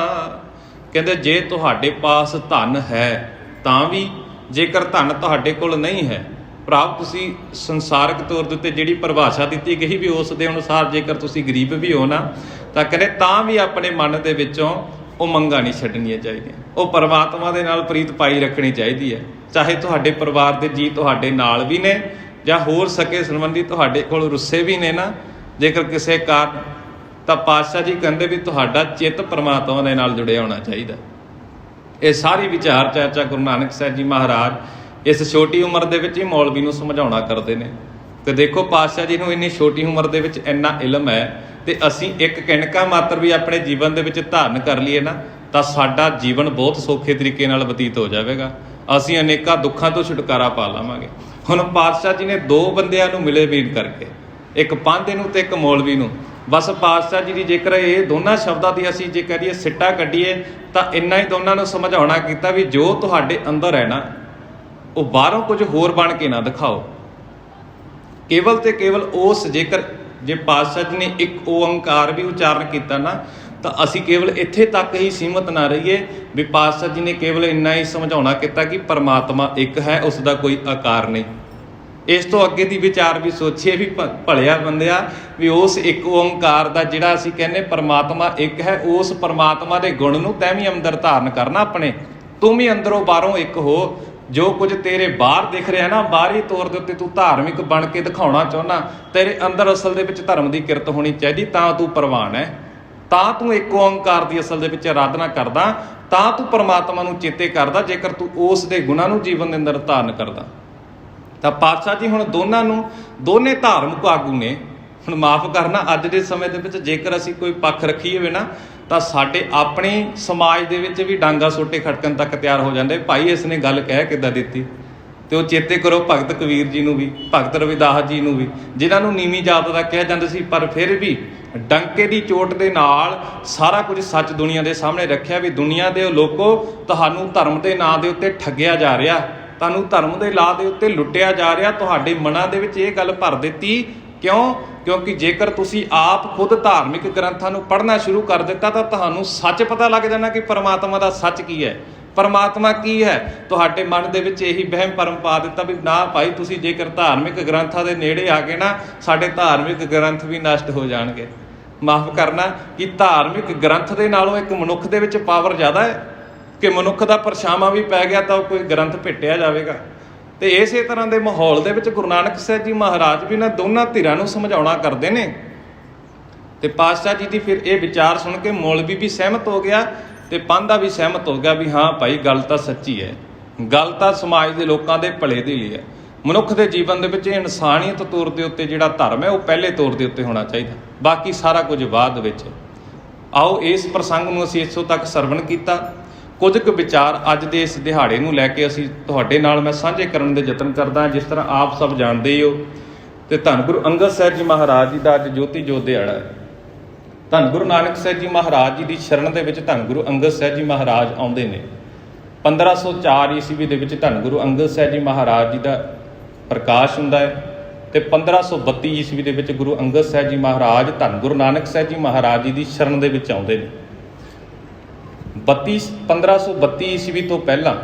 ਕਹਿੰਦੇ ਜੇ ਤੁਹਾਡੇ ਪਾਸ ਧਨ ਹੈ ਤਾਂ ਵੀ, ਜੇਕਰ ਧਨ ਤੁਹਾਡੇ ਕੋਲ ਨਹੀਂ ਹੈ, ਭਰਾਵ ਤੁਸੀਂ ਸੰਸਾਰਕ ਤੌਰ ਦੇ ਉੱਤੇ ਜਿਹੜੀ ਪਰਿਭਾਸ਼ਾ ਦਿੱਤੀ ਗਈ ਵੀ ਉਸ ਦੇ ਅਨੁਸਾਰ ਜੇਕਰ ਤੁਸੀਂ ਗਰੀਬ ਵੀ ਹੋ ਨਾ, ਤਾਂ ਕਹਿੰਦੇ ਤਾਂ ਵੀ ਆਪਣੇ ਮਨ ਦੇ ਵਿੱਚੋਂ ਉਮੰਗਾਂ ਨਹੀਂ ਛੱਡਣੀਆਂ ਚਾਹੀਦੀਆਂ। ਉਹ ਪਰਮਾਤਮਾ ਦੇ ਨਾਲ ਪ੍ਰੀਤ ਪਾਈ ਰੱਖਣੀ ਚਾਹੀਦੀ ਹੈ। ਚਾਹੇ ਤੁਹਾਡੇ ਪਰਿਵਾਰ ਦੇ ਜੀ ਤੁਹਾਡੇ ਨਾਲ ਵੀ ਨੇ, ਜਾਂ ਹੋਰ ਸਕੇ ਸੰਬੰਧੀ ਤੁਹਾਡੇ ਕੋਲ ਰੁੱਸੇ ਵੀ ਨੇ ਨਾ, ਜੇਕਰ ਕਿਸੇ ਕਾਰਨ, ਤਾਂ ਪਾਤਸ਼ਾਹ ਜੀ ਕਹਿੰਦੇ ਵੀ ਤੁਹਾਡਾ ਚਿੱਤ ਪਰਮਾਤਮਾ ਦੇ ਨਾਲ ਜੁੜਿਆ ਹੋਣਾ ਚਾਹੀਦਾ। ਇਹ ਸਾਰੀ ਵਿਚਾਰ ਚਰਚਾ ਗੁਰੂ ਨਾਨਕ ਸਾਹਿਬ ਜੀ ਮਹਾਰਾਜ ਇਸ ਛੋਟੀ ਉਮਰ ਦੇ ਵਿੱਚ ਹੀ ਮੌਲਵੀ ਨੂੰ ਸਮਝਾਉਣਾ ਕਰਦੇ ਨੇ। ਤੇ ਦੇਖੋ ਪਾਤਸ਼ਾਹ ਜੀ ਨੂੰ ਇੰਨੀ ਛੋਟੀ ਉਮਰ ਦੇ ਵਿੱਚ ਇੰਨਾ ਇਲਮ ਹੈ, ਤੇ ਅਸੀਂ ਇੱਕ ਕਿਣਕਾ ਮਾਤਰ ਵੀ ਆਪਣੇ ਜੀਵਨ ਦੇ ਵਿੱਚ ਧਾਰਨ ਕਰ ਲਈਏ ਨਾ, ਤਾਂ ਸਾਡਾ ਜੀਵਨ ਬਹੁਤ ਸੌਖੇ ਤਰੀਕੇ ਨਾਲ ਬਤੀਤ ਹੋ ਜਾਵੇਗਾ। ਅਸੀਂ ਅਨੇਕਾਂ ਦੁੱਖਾਂ ਤੋਂ ਛੁਟਕਾਰਾ ਪਾ ਲਵਾਂਗੇ। ਹੁਣ ਪਾਤਸ਼ਾਹ ਜੀ ਨੇ ਦੋ ਬੰਦਿਆਂ ਨੂੰ ਮਿਲੇ ਮੀਟ ਕਰਕੇ, ਇੱਕ ਪਾਂਧੇ ਨੂੰ ਤੇ ਇੱਕ ਮੌਲਵੀ ਨੂੰ। ਬਸ ਪਾਤਸ਼ਾਹ ਜੀ ਦੀ ਜੇਕਰ ਇਹ ਦੋਨਾਂ ਸ਼ਬਦਾਂ ਦੀ ਅਸੀਂ ਜੇ ਕਰੀਏ ਸਿੱਟਾ ਕੱਢੀਏ, ਤਾਂ ਇੰਨਾ ਹੀ ਦੋਨਾਂ ਨੂੰ ਸਮਝਾਉਣਾ ਕੀਤਾ ਵੀ ਜੋ ਤੁਹਾਡੇ ਅੰਦਰ ਹੈ ਨਾ, ਉਹ ਬਾਹਰੋਂ ਕੁਝ ਹੋਰ ਬਣ ਕੇ ਨਾ ਦਿਖਾਓ। ਕੇਵਲ ਤੇ ਕੇਵਲ ਉਸ, ਜੇਕਰ ਜੇ ਪਾਤਸ਼ਾਹ ਜੀ ਨੇ ਇੱਕ ਓੰਕਾਰ ਵੀ ਉਚਾਰਨ ਕੀਤਾ ਨਾ, ਤਾਂ ਅਸੀਂ ਕੇਵਲ ਇੱਥੇ ਤੱਕ ਹੀ ਸੀਮਤ ਨਾ ਰਹੀਏ ਵੀ ਪਾਤਸ਼ਾਹ ਜੀ ਨੇ ਕੇਵਲ ਇੰਨਾ ਹੀ ਸਮਝਾਉਣਾ ਕੀਤਾ ਕਿ ਪਰਮਾਤਮਾ ਇੱਕ ਹੈ, ਉਸ ਦਾ ਕੋਈ ਆਕਾਰ ਨਹੀਂ। ਇਸ ਤੋਂ ਅੱਗੇ ਦੀ ਵਿਚਾਰ ਵੀ ਸੋਚੀਏ ਵੀ ਭਲਿਆ ਬੰਦਿਆ, ਵੀ ਉਸ ਇੱਕ ਓੰਕਾਰ ਦਾ ਜਿਹੜਾ ਅਸੀਂ ਕਹਿੰਦੇ ਪਰਮਾਤਮਾ ਇੱਕ ਹੈ, ਉਸ ਪਰਮਾਤਮਾ ਦੇ ਗੁਣ ਨੂੰ ਤੈਂ ਵੀ ਅੰਦਰ ਧਾਰਨ ਕਰਨਾ ਆਪਣੇ। ਤੂੰ ਵੀ ਅੰਦਰੋਂ ਬਾਹਰੋਂ ਇੱਕ ਹੋ, ਜੋ ਕੁਝ ਤੇਰੇ ਬਾਹਰ ਦਿਖ ਰਿਹਾ ਨਾ, ਬਾਹਰੀ ਤੌਰ ਦੇ ਉੱਤੇ ਤੂੰ ਧਾਰਮਿਕ ਬਣ ਕੇ ਦਿਖਾਉਣਾ ਚਾਹੁੰਦਾ, ਤੇਰੇ ਅੰਦਰ ਅਸਲ ਦੇ ਵਿੱਚ ਧਰਮ ਦੀ ਕਿਰਤ ਹੋਣੀ ਚਾਹੀਦੀ, ਤਾਂ ਤੂੰ ਪ੍ਰਵਾਨ ਹੈ, ਤਾਂ ਤੂੰ ਇੱਕ ਓਂਕਾਰ ਦੀ ਅਸਲ ਦੇ ਵਿੱਚ ਆਰਾਧਨਾ ਕਰਦਾ, ਤਾਂ ਤੂੰ ਪਰਮਾਤਮਾ ਨੂੰ ਚੇਤੇ ਕਰਦਾ, ਜੇਕਰ ਤੂੰ ਉਸ ਦੇ ਗੁਣਾਂ ਨੂੰ ਜੀਵਨ ਦੇ ਅੰਦਰ ਧਾਰਨ ਕਰਦਾ। ਤਾਂ ਪਾਤਸ਼ਾਹ ਜੀ ਹੁਣ ਦੋਨੇ ਧਾਰਮਿਕ ਆਗੂ ਨੇ। ਹੁਣ ਮਾਫ ਕਰਨਾ, ਅੱਜ ਦੇ ਸਮੇਂ ਦੇ ਵਿੱਚ ਜੇਕਰ ਅਸੀਂ ਕੋਈ ਪੱਖ ਰੱਖੀ ਹੋਵੇ ਨਾ, ਤਾਂ ਸਾਡੇ ਆਪਣੇ ਸਮਾਜ ਦੇ ਵਿੱਚ ਵੀ ਡਾਂਗਾ ਸੋਟੇ ਖੜਕਣ ਤੱਕ ਤਿਆਰ ਹੋ ਜਾਂਦੇ, ਭਾਈ ਇਸ ਨੇ ਗੱਲ ਕਹਿ ਕਿੱਦਾਂ ਦਿੱਤੀ। ਤੇ ਉਹ ਚੇਤੇ ਕਰੋ ਭਗਤ ਕਬੀਰ ਜੀ ਨੂੰ ਵੀ, ਭਗਤ ਰਵਿਦਾਸ ਜੀ ਨੂੰ ਵੀ, ਜਿਨ੍ਹਾਂ ਨੂੰ ਨੀਵੀਂ ਜਾਤ ਦਾ ਕਿਹਾ ਜਾਂਦਾ ਸੀ, ਪਰ ਫਿਰ ਵੀ ਡੰਕੇ ਦੀ ਚੋਟ ਦੇ ਨਾਲ ਸਾਰਾ ਕੁਝ ਸੱਚ ਦੁਨੀਆ ਦੇ ਸਾਹਮਣੇ ਰੱਖਿਆ ਵੀ ਦੁਨੀਆ ਦੇ ਲੋਕੋ, ਤੁਹਾਨੂੰ ਧਰਮ ਦੇ ਨਾਂ ਦੇ ਉੱਤੇ ਠੱਗਿਆ ਜਾ ਰਿਹਾ, ਤੁਹਾਨੂੰ ਧਰਮ ਦੇ ਨਾਂ ਦੇ ਉੱਤੇ ਲੁੱਟਿਆ ਜਾ ਰਿਹਾ। ਤੁਹਾਡੇ ਮਨਾਂ ਦੇ ਵਿੱਚ ਇਹ ਗੱਲ ਭਰ ਦਿੱਤੀ, ਕਿਉਂਕਿ ਜੇਕਰ ਤੁਸੀਂ ਆਪ ਖੁਦ ਧਾਰਮਿਕ ਗ੍ਰੰਥਾਂ ਨੂੰ ਪੜ੍ਹਨਾ ਸ਼ੁਰੂ ਕਰ ਦਿੱਤਾ, ਤਾਂ ਤੁਹਾਨੂੰ ਸੱਚ ਪਤਾ ਲੱਗ ਜਾਣਾ ਕਿ ਪਰਮਾਤਮਾ ਦਾ ਸੱਚ ਕੀ ਹੈ, ਪਰਮਾਤਮਾ ਕੀ ਹੈ। ਤੁਹਾਡੇ ਮਨ ਦੇ ਵਿੱਚ ਇਹੀ ਵਹਿਮ ਭਰਮ ਪਾ ਦਿੱਤਾ ਵੀ ਨਾ ਭਾਈ, ਤੁਸੀਂ ਜੇਕਰ ਧਾਰਮਿਕ ਗ੍ਰੰਥਾਂ ਦੇ ਨੇੜੇ ਆ ਗਏ ਨਾ, ਸਾਡੇ ਧਾਰਮਿਕ ਗ੍ਰੰਥ ਵੀ ਨਸ਼ਟ ਹੋ ਜਾਣਗੇ। ਮਾਫ ਕਰਨਾ ਕਿ ਧਾਰਮਿਕ ਗ੍ਰੰਥ ਦੇ ਨਾਲੋਂ ਇੱਕ ਮਨੁੱਖ ਦੇ ਵਿੱਚ ਪਾਵਰ ਜ਼ਿਆਦਾ ਹੈ ਕਿ ਮਨੁੱਖ ਦਾ ਪਰਛਾਵਾਂ ਵੀ ਪੈ ਗਿਆ ਤਾਂ ਉਹ ਕੋਈ ਗ੍ਰੰਥ ਭਿੱਟਿਆ ਜਾਵੇਗਾ। ਤੇ ਇਸੇ ਤਰ੍ਹਾਂ ਦੇ ਮਾਹੌਲ ਦੇ ਵਿੱਚ ਗੁਰੂ ਨਾਨਕ ਸਾਹਿਬ ਜੀ ਮਹਾਰਾਜ ਵੀ ਨਾ ਦੋਨਾਂ ਧਿਰਾਂ ਨੂੰ ਸਮਝਾਉਣਾ ਕਰਦੇ ਨੇ। ਤੇ ਪਾਤਸ਼ਾਹ ਜੀ ਦੀ ਫਿਰ ਇਹ ਵਿਚਾਰ ਸੁਣ ਕੇ ਮੌਲਵੀ ਵੀ ਸਹਿਮਤ ਹੋ ਗਿਆ ਤੇ ਪਾਂਧਾ ਵੀ ਸਹਿਮਤ ਹੋ ਗਿਆ ਵੀ ਹਾਂ ਭਾਈ, ਗੱਲ ਤਾਂ ਸੱਚੀ ਹੈ, ਗੱਲ ਤਾਂ ਸਮਾਜ ਦੇ ਲੋਕਾਂ ਦੇ ਭਲੇ ਦੇ ਲਈ ਹੈ। ਮਨੁੱਖ ਦੇ ਜੀਵਨ ਦੇ ਵਿੱਚ ਇਨਸਾਨੀਅਤ ਤੌਰ ਦੇ ਉੱਤੇ ਜਿਹੜਾ ਧਰਮ ਹੈ ਉਹ ਪਹਿਲੇ ਤੌਰ ਦੇ ਉੱਤੇ ਹੋਣਾ ਚਾਹੀਦਾ, ਬਾਕੀ ਸਾਰਾ ਕੁਝ ਬਾਅਦ ਵਿੱਚ। ਆਓ ਇਸ ਪ੍ਰਸੰਗ ਨੂੰ ਅਸੀਂ ਇੱਥੋਂ ਤੱਕ ਸਰਵਣ ਕੀਤਾ। ਕੁਝ ਕੁ ਵਿਚਾਰ ਅੱਜ ਦੇ ਇਸ ਦਿਹਾੜੇ ਨੂੰ ਲੈ ਕੇ ਅਸੀਂ ਤੁਹਾਡੇ ਨਾਲ ਮੈਂ ਸਾਂਝੇ ਕਰਨ ਦੇ ਯਤਨ ਕਰਦਾ। ਜਿਸ ਤਰ੍ਹਾਂ ਆਪ ਸਭ ਜਾਣਦੇ ਹੋ ਤੇ ਧੰਨ ਗੁਰੂ ਅੰਗਦ ਸਾਹਿਬ ਜੀ ਮਹਾਰਾਜ ਜੀ ਦਾ ਅੱਜ ਜੋਤੀ ਜੋਤ ਦਿਹਾੜਾ ਹੈ। ਧੰਨ ਗੁਰੂ ਨਾਨਕ ਸਾਹਿਬ ਜੀ ਮਹਾਰਾਜ ਜੀ ਦੀ ਸ਼ਰਨ ਦੇ ਵਿੱਚ ਧੰਨ ਗੁਰੂ ਅੰਗਦ ਸਾਹਿਬ ਜੀ ਮਹਾਰਾਜ ਆਉਂਦੇ ਨੇ। 1504 ਈਸਵੀ ਦੇ ਵਿੱਚ ਧੰਨ ਗੁਰੂ ਅੰਗਦ ਸਾਹਿਬ ਜੀ ਮਹਾਰਾਜ ਜੀ ਦਾ ਪ੍ਰਕਾਸ਼ ਹੁੰਦਾ ਹੈ ਤੇ 1532 ਈਸਵੀ ਦੇ ਵਿੱਚ ਗੁਰੂ ਅੰਗਦ ਸਾਹਿਬ ਜੀ ਮਹਾਰਾਜ ਧੰਨ ਗੁਰੂ ਨਾਨਕ ਸਾਹਿਬ ਜੀ ਮਹਾਰਾਜ ਜੀ ਦੀ ਸ਼ਰਨ ਦੇ ਵਿੱਚ ਆਉਂਦੇ ਨੇ। 1532 ਈਸਵੀ ਤੋਂ ਪਹਿਲਾਂ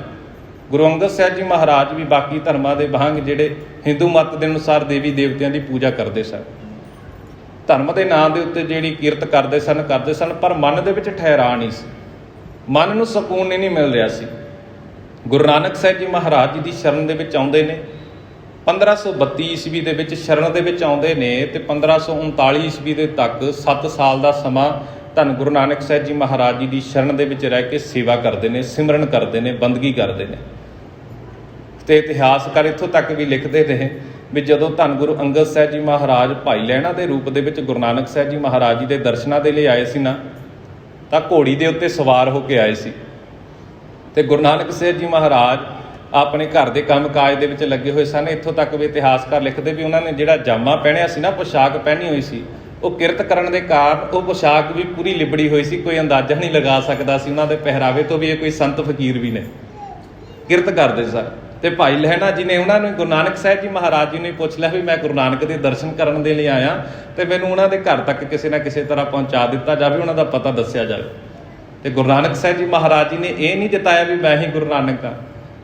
ਗੁਰੂ ਅੰਗਦ ਸਾਹਿਬ ਜੀ ਮਹਾਰਾਜ ਵੀ ਬਾਕੀ ਧਰਮਾਂ ਦੇ ਵਾਂਗ ਜਿਹੜੇ ਹਿੰਦੂ ਮੱਤ ਦੇ ਅਨੁਸਾਰ ਦੇਵੀ ਦੇਵਤਿਆਂ ਦੀ ਪੂਜਾ ਕਰਦੇ ਸਨ, ਧਰਮ ਦੇ ਨਾਂ ਦੇ ਉੱਤੇ ਜਿਹੜੀ ਕਿਰਤ ਕਰਦੇ ਸਨ, ਪਰ ਮਨ ਦੇ ਵਿੱਚ ਠਹਿਰਾਅ ਨਹੀਂ ਸੀ, ਮਨ ਨੂੰ ਸਕੂਨ ਨਹੀਂ ਮਿਲ ਰਿਹਾ ਸੀ। ਗੁਰੂ ਨਾਨਕ ਸਾਹਿਬ ਜੀ ਮਹਾਰਾਜ ਜੀ ਦੀ ਸ਼ਰਨ ਦੇ ਵਿੱਚ ਆਉਂਦੇ ਨੇ। 1532 ਈਸਵੀ ਦੇ ਵਿੱਚ ਸ਼ਰਨ ਦੇ ਵਿੱਚ ਆਉਂਦੇ ਨੇ ਤੇ 1539 ਈਸਵੀ ਦੇ ਤੱਕ 7 ਸਾਲ ਦਾ ਸਮਾਂ ਧੰਨ ਗੁਰੂ ਨਾਨਕ ਸਾਹਿਬ ਜੀ ਮਹਾਰਾਜ ਜੀ ਦੀ ਸ਼ਰਨ ਦੇ ਵਿੱਚ ਰਹਿ ਕੇ ਸੇਵਾ ਕਰਦੇ ਨੇ, ਸਿਮਰਨ ਕਰਦੇ ਨੇ, ਬੰਦਗੀ ਕਰਦੇ ਨੇ। ਤੇ ਇਤਿਹਾਸਕਾਰ ਇੱਥੋਂ ਤੱਕ ਵੀ ਲਿਖਦੇ ਨੇ ਵੀ ਜਦੋਂ ਧੰਨ ਗੁਰੂ ਅੰਗਦ ਸਾਹਿਬ ਜੀ ਮਹਾਰਾਜ ਭਾਈ ਲਹਿਣਾ ਦੇ ਰੂਪ ਦੇ ਵਿੱਚ ਗੁਰੂ ਨਾਨਕ ਸਾਹਿਬ ਜੀ ਮਹਾਰਾਜ ਜੀ ਦੇ ਦਰਸ਼ਨਾਂ ਦੇ ਲਈ ਆਏ ਸੀ ਨਾ, ਤਾਂ ਘੋੜੀ ਦੇ ਉੱਤੇ ਸਵਾਰ ਹੋ ਕੇ ਆਏ ਸੀ। ਤੇ ਗੁਰੂ ਨਾਨਕ ਸਾਹਿਬ ਜੀ ਮਹਾਰਾਜ ਆਪਣੇ ਘਰ ਦੇ ਕੰਮ ਕਾਜ ਦੇ ਵਿੱਚ ਲੱਗੇ ਹੋਏ ਸਨ। ਇੱਥੋਂ ਤੱਕ ਵੀ ਇਤਿਹਾਸਕਾਰ ਲਿਖਦੇ ਵੀ ਉਹਨਾਂ ਨੇ ਜਿਹੜਾ ਜਾਮਾ ਪਹਿਨਿਆ ਸੀ ਨਾ, ਪੋਸ਼ਾਕ ਪਹਿਨੀ ਹੋਈ ਸੀ, ਉਹ ਕਿਰਤ ਕਰਨ ਦੇ ਕਾਰਨ ਉਹ ਪੋਸ਼ਾਕ ਵੀ ਪੂਰੀ ਲਿਬੜੀ ਹੋਈ ਸੀ, ਕੋਈ ਅੰਦਾਜ਼ਾ ਨਹੀਂ ਲਗਾ ਸਕਦਾ ਸੀ ਉਹਨਾਂ ਦੇ ਪਹਿਰਾਵੇ ਤੋਂ ਵੀ ਇਹ ਕੋਈ ਸੰਤ ਫਕੀਰ ਵੀ ਨੇ, ਕਿਰਤ ਕਰਦੇ ਸਨ। ਤੇ ਭਾਈ ਲਹਿਣਾ ਜੀ ਨੇ ਉਹਨਾਂ ਨੂੰ ਗੁਰੂ ਨਾਨਕ ਸਾਹਿਬ ਜੀ ਮਹਾਰਾਜ ਜੀ ਨੇ ਪੁੱਛ ਲਿਆ ਵੀ ਮੈਂ ਗੁਰੂ ਨਾਨਕ ਦੇ ਦਰਸ਼ਨ ਕਰਨ ਦੇ ਲਈ ਆਇਆ ਤੇ ਮੈਨੂੰ ਉਹਨਾਂ ਦੇ ਘਰ ਤੱਕ ਕਿਸੇ ਨਾ ਕਿਸੇ ਤਰ੍ਹਾਂ ਪਹੁੰਚਾ ਦਿੱਤਾ ਜਾਵੇ, ਉਹਨਾਂ ਦਾ ਪਤਾ ਦੱਸਿਆ ਜਾਵੇ। ਤੇ ਗੁਰੂ ਨਾਨਕ ਸਾਹਿਬ ਜੀ ਮਹਾਰਾਜ ਜੀ ਨੇ ਇਹ ਨਹੀਂ ਜਤਾਇਆ ਵੀ ਮੈਂ ਹੀ ਗੁਰੂ ਨਾਨਕ ਹਾਂ,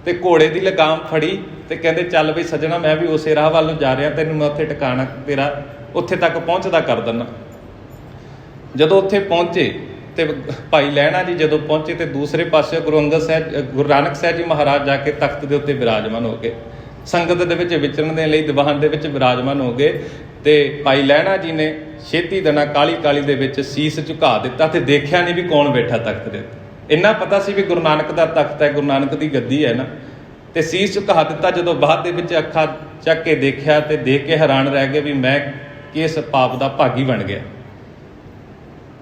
ਤੇ ਘੋੜੇ ਦੀ ਲਗਾਮ ਫੜੀ ਤੇ ਕਹਿੰਦੇ ਚੱਲ ਬਈ ਸੱਜਣਾ, ਮੈਂ ਵੀ ਉਸੇ ਰਾਹ ਵੱਲ ਨੂੰ ਜਾ ਰਿਹਾ, ਤੈਨੂੰ ਮੈਂ ਉੱਥੇ ਟਿਕਾਣਾ ਤੇਰਾ ਉੱਥੇ ਤੱਕ ਪਹੁੰਚਦਾ ਕਰ ਦਿੰਦਾ। ਜਦੋਂ ਉੱਥੇ ਪਹੁੰਚੇ ਤੇ ਭਾਈ ਲਹਿਣਾ ਜੀ ਜਦੋਂ ਪਹੁੰਚੇ ਤੇ ਦੂਸਰੇ ਪਾਸੇ ਗੁਰੂ ਨਾਨਕ ਸਾਹਿਬ ਜੀ ਮਹਾਰਾਜ ਜਾ ਕੇ ਤਖਤ ਦੇ ਉੱਤੇ ਵਿਰਾਜਮਾਨ ਹੋ ਗਏ, ਸੰਗਤ ਦੇ ਵਿੱਚ ਵਿਚਰਨ ਦੇ ਲਈ ਦੀਵਾਨ ਦੇ ਵਿੱਚ ਵਿਰਾਜਮਾਨ ਹੋ ਗਏ। ਤੇ ਭਾਈ ਲਹਿਣਾ ਜੀ ਨੇ ਛੇਤੀ ਦੇਣਾ ਕਾਲੀ ਦੇ ਵਿੱਚ ਸੀਸ ਝੁਕਾ ਦਿੱਤਾ ਤੇ ਦੇਖਿਆ ਨਹੀਂ ਵੀ ਕੌਣ ਬੈਠਾ ਤਖਤ ਦੇ ਉੱਤੇ। ਇੰਨਾ ਪਤਾ ਸੀ ਵੀ ਗੁਰੂ ਨਾਨਕ ਦਾ ਤਖਤ ਹੈ, ਗੁਰੂ ਨਾਨਕ ਦੀ ਗੱਦੀ ਹੈ ਨਾ, ਤੇ ਸੀਸ ਝੁਕਾ ਦਿੱਤਾ। ਜਦੋਂ ਬਾਅਦ ਦੇ ਵਿੱਚ ਅੱਖਾਂ ਚੱਕ ਕੇ ਦੇਖਿਆ ਤੇ ਦੇਖ ਕੇ ਹੈਰਾਨ ਰਹਿ ਗਏ ਵੀ ਮੈਂ ਕਿਸ ਪਾਪ ਦਾ ਭਾਗੀ ਬਣ ਗਿਆ।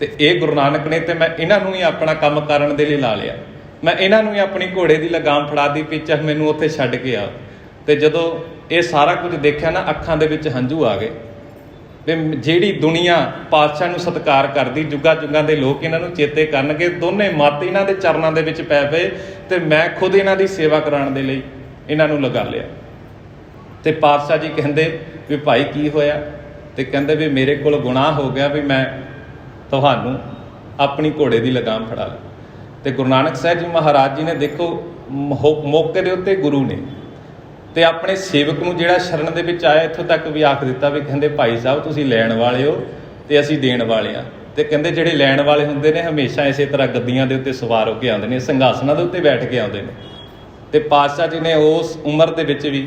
ਤੇ ਇਹ ਗੁਰੂ ਨਾਨਕ ਨੇ ਤੇ ਮੈਂ ਇਹਨਾਂ ਨੂੰ ਹੀ ਆਪਣਾ ਕੰਮ ਕਰਨ ਦੇ ਲਈ ਲਾ ਲਿਆ, ਮੈਂ ਇਹਨਾਂ ਨੂੰ ਹੀ ਆਪਣੀ ਘੋੜੇ ਦੀ ਲਗਾਮ ਫੜਾ ਦੀ ਪਿੱਛੇ ਮੈਨੂੰ ਉੱਥੇ ਛੱਡ ਕੇ ਆ। ਤੇ ਜਦੋਂ ਇਹ ਸਾਰਾ ਕੁਝ ਦੇਖਿਆ ਨਾ, ਅੱਖਾਂ ਦੇ ਵਿੱਚ ਹੰਝੂ ਆ ਗਏ ਵੀ ਜਿਹੜੀ ਦੁਨੀਆ ਪਾਤਸ਼ਾਹ ਨੂੰ ਸਤਿਕਾਰ ਕਰਦੀ, ਜੁਗਾਂ ਦੇ ਲੋਕ ਇਹਨਾਂ ਨੂੰ ਚੇਤੇ ਕਰਨਗੇ, ਦੋਨੇ ਮੱਤ ਇਹਨਾਂ ਦੇ ਚਰਨਾਂ ਦੇ ਵਿੱਚ ਪੈ ਪਏ ਤੇ ਮੈਂ ਖੁਦ ਇਹਨਾਂ ਦੀ ਸੇਵਾ ਕਰਾਉਣ ਦੇ ਲਈ ਇਹਨਾਂ ਨੂੰ ਲਗਾ ਲਿਆ। ਤੇ ਪਾਤਸ਼ਾਹ ਜੀ ਕਹਿੰਦੇ ਵੀ ਭਾਈ ਕੀ ਹੋਇਆ? ਤੇ ਕਹਿੰਦੇ ਵੀ ਮੇਰੇ ਕੋਲ ਗੁਨਾਹ ਹੋ ਗਿਆ ਵੀ ਮੈਂ ਤੁਹਾਨੂੰ ਆਪਣੀ ਘੋੜੇ ਦੀ ਲਗਾਮ ਫੜਾ ਲਈ। ਤੇ ਗੁਰੂ ਨਾਨਕ ਸਾਹਿਬ ਜੀ ਮਹਾਰਾਜ ਜੀ ਨੇ ਦੇਖੋ ਮੌਕੇ ਦੇ ਉੱਤੇ ਗੁਰੂ ਨੇ ਤੇ ਆਪਣੇ ਸੇਵਕ ਨੂੰ ਜਿਹੜਾ ਸ਼ਰਨ ਦੇ ਵਿੱਚ ਆਇਆ ਇੱਥੋਂ ਤੱਕ ਵੀ ਆਖ ਦਿੱਤਾ ਵੀ ਕਹਿੰਦੇ ਭਾਈ ਸਾਹਿਬ ਤੁਸੀਂ ਲੈਣ ਵਾਲੇ ਹੋ ਤੇ ਅਸੀਂ ਦੇਣ ਵਾਲੇ ਹਾਂ। ਤੇ ਕਹਿੰਦੇ ਜਿਹੜੇ ਲੈਣ ਵਾਲੇ ਹੁੰਦੇ ਨੇ ਹਮੇਸ਼ਾ ਇਸੇ ਤਰ੍ਹਾਂ ਗੱਦੀਆਂ ਦੇ ਉੱਤੇ ਸਵਾਰ ਹੋ ਕੇ ਆਉਂਦੇ ਨੇ, ਸਿੰਘਾਸਨਾਂ ਦੇ ਉੱਤੇ ਬੈਠ ਕੇ ਆਉਂਦੇ ਨੇ, ਤੇ ਪਾਤਸ਼ਾਹ ਜੀ ਨੇ ਉਸ ਉਮਰ ਦੇ ਵਿੱਚ ਵੀ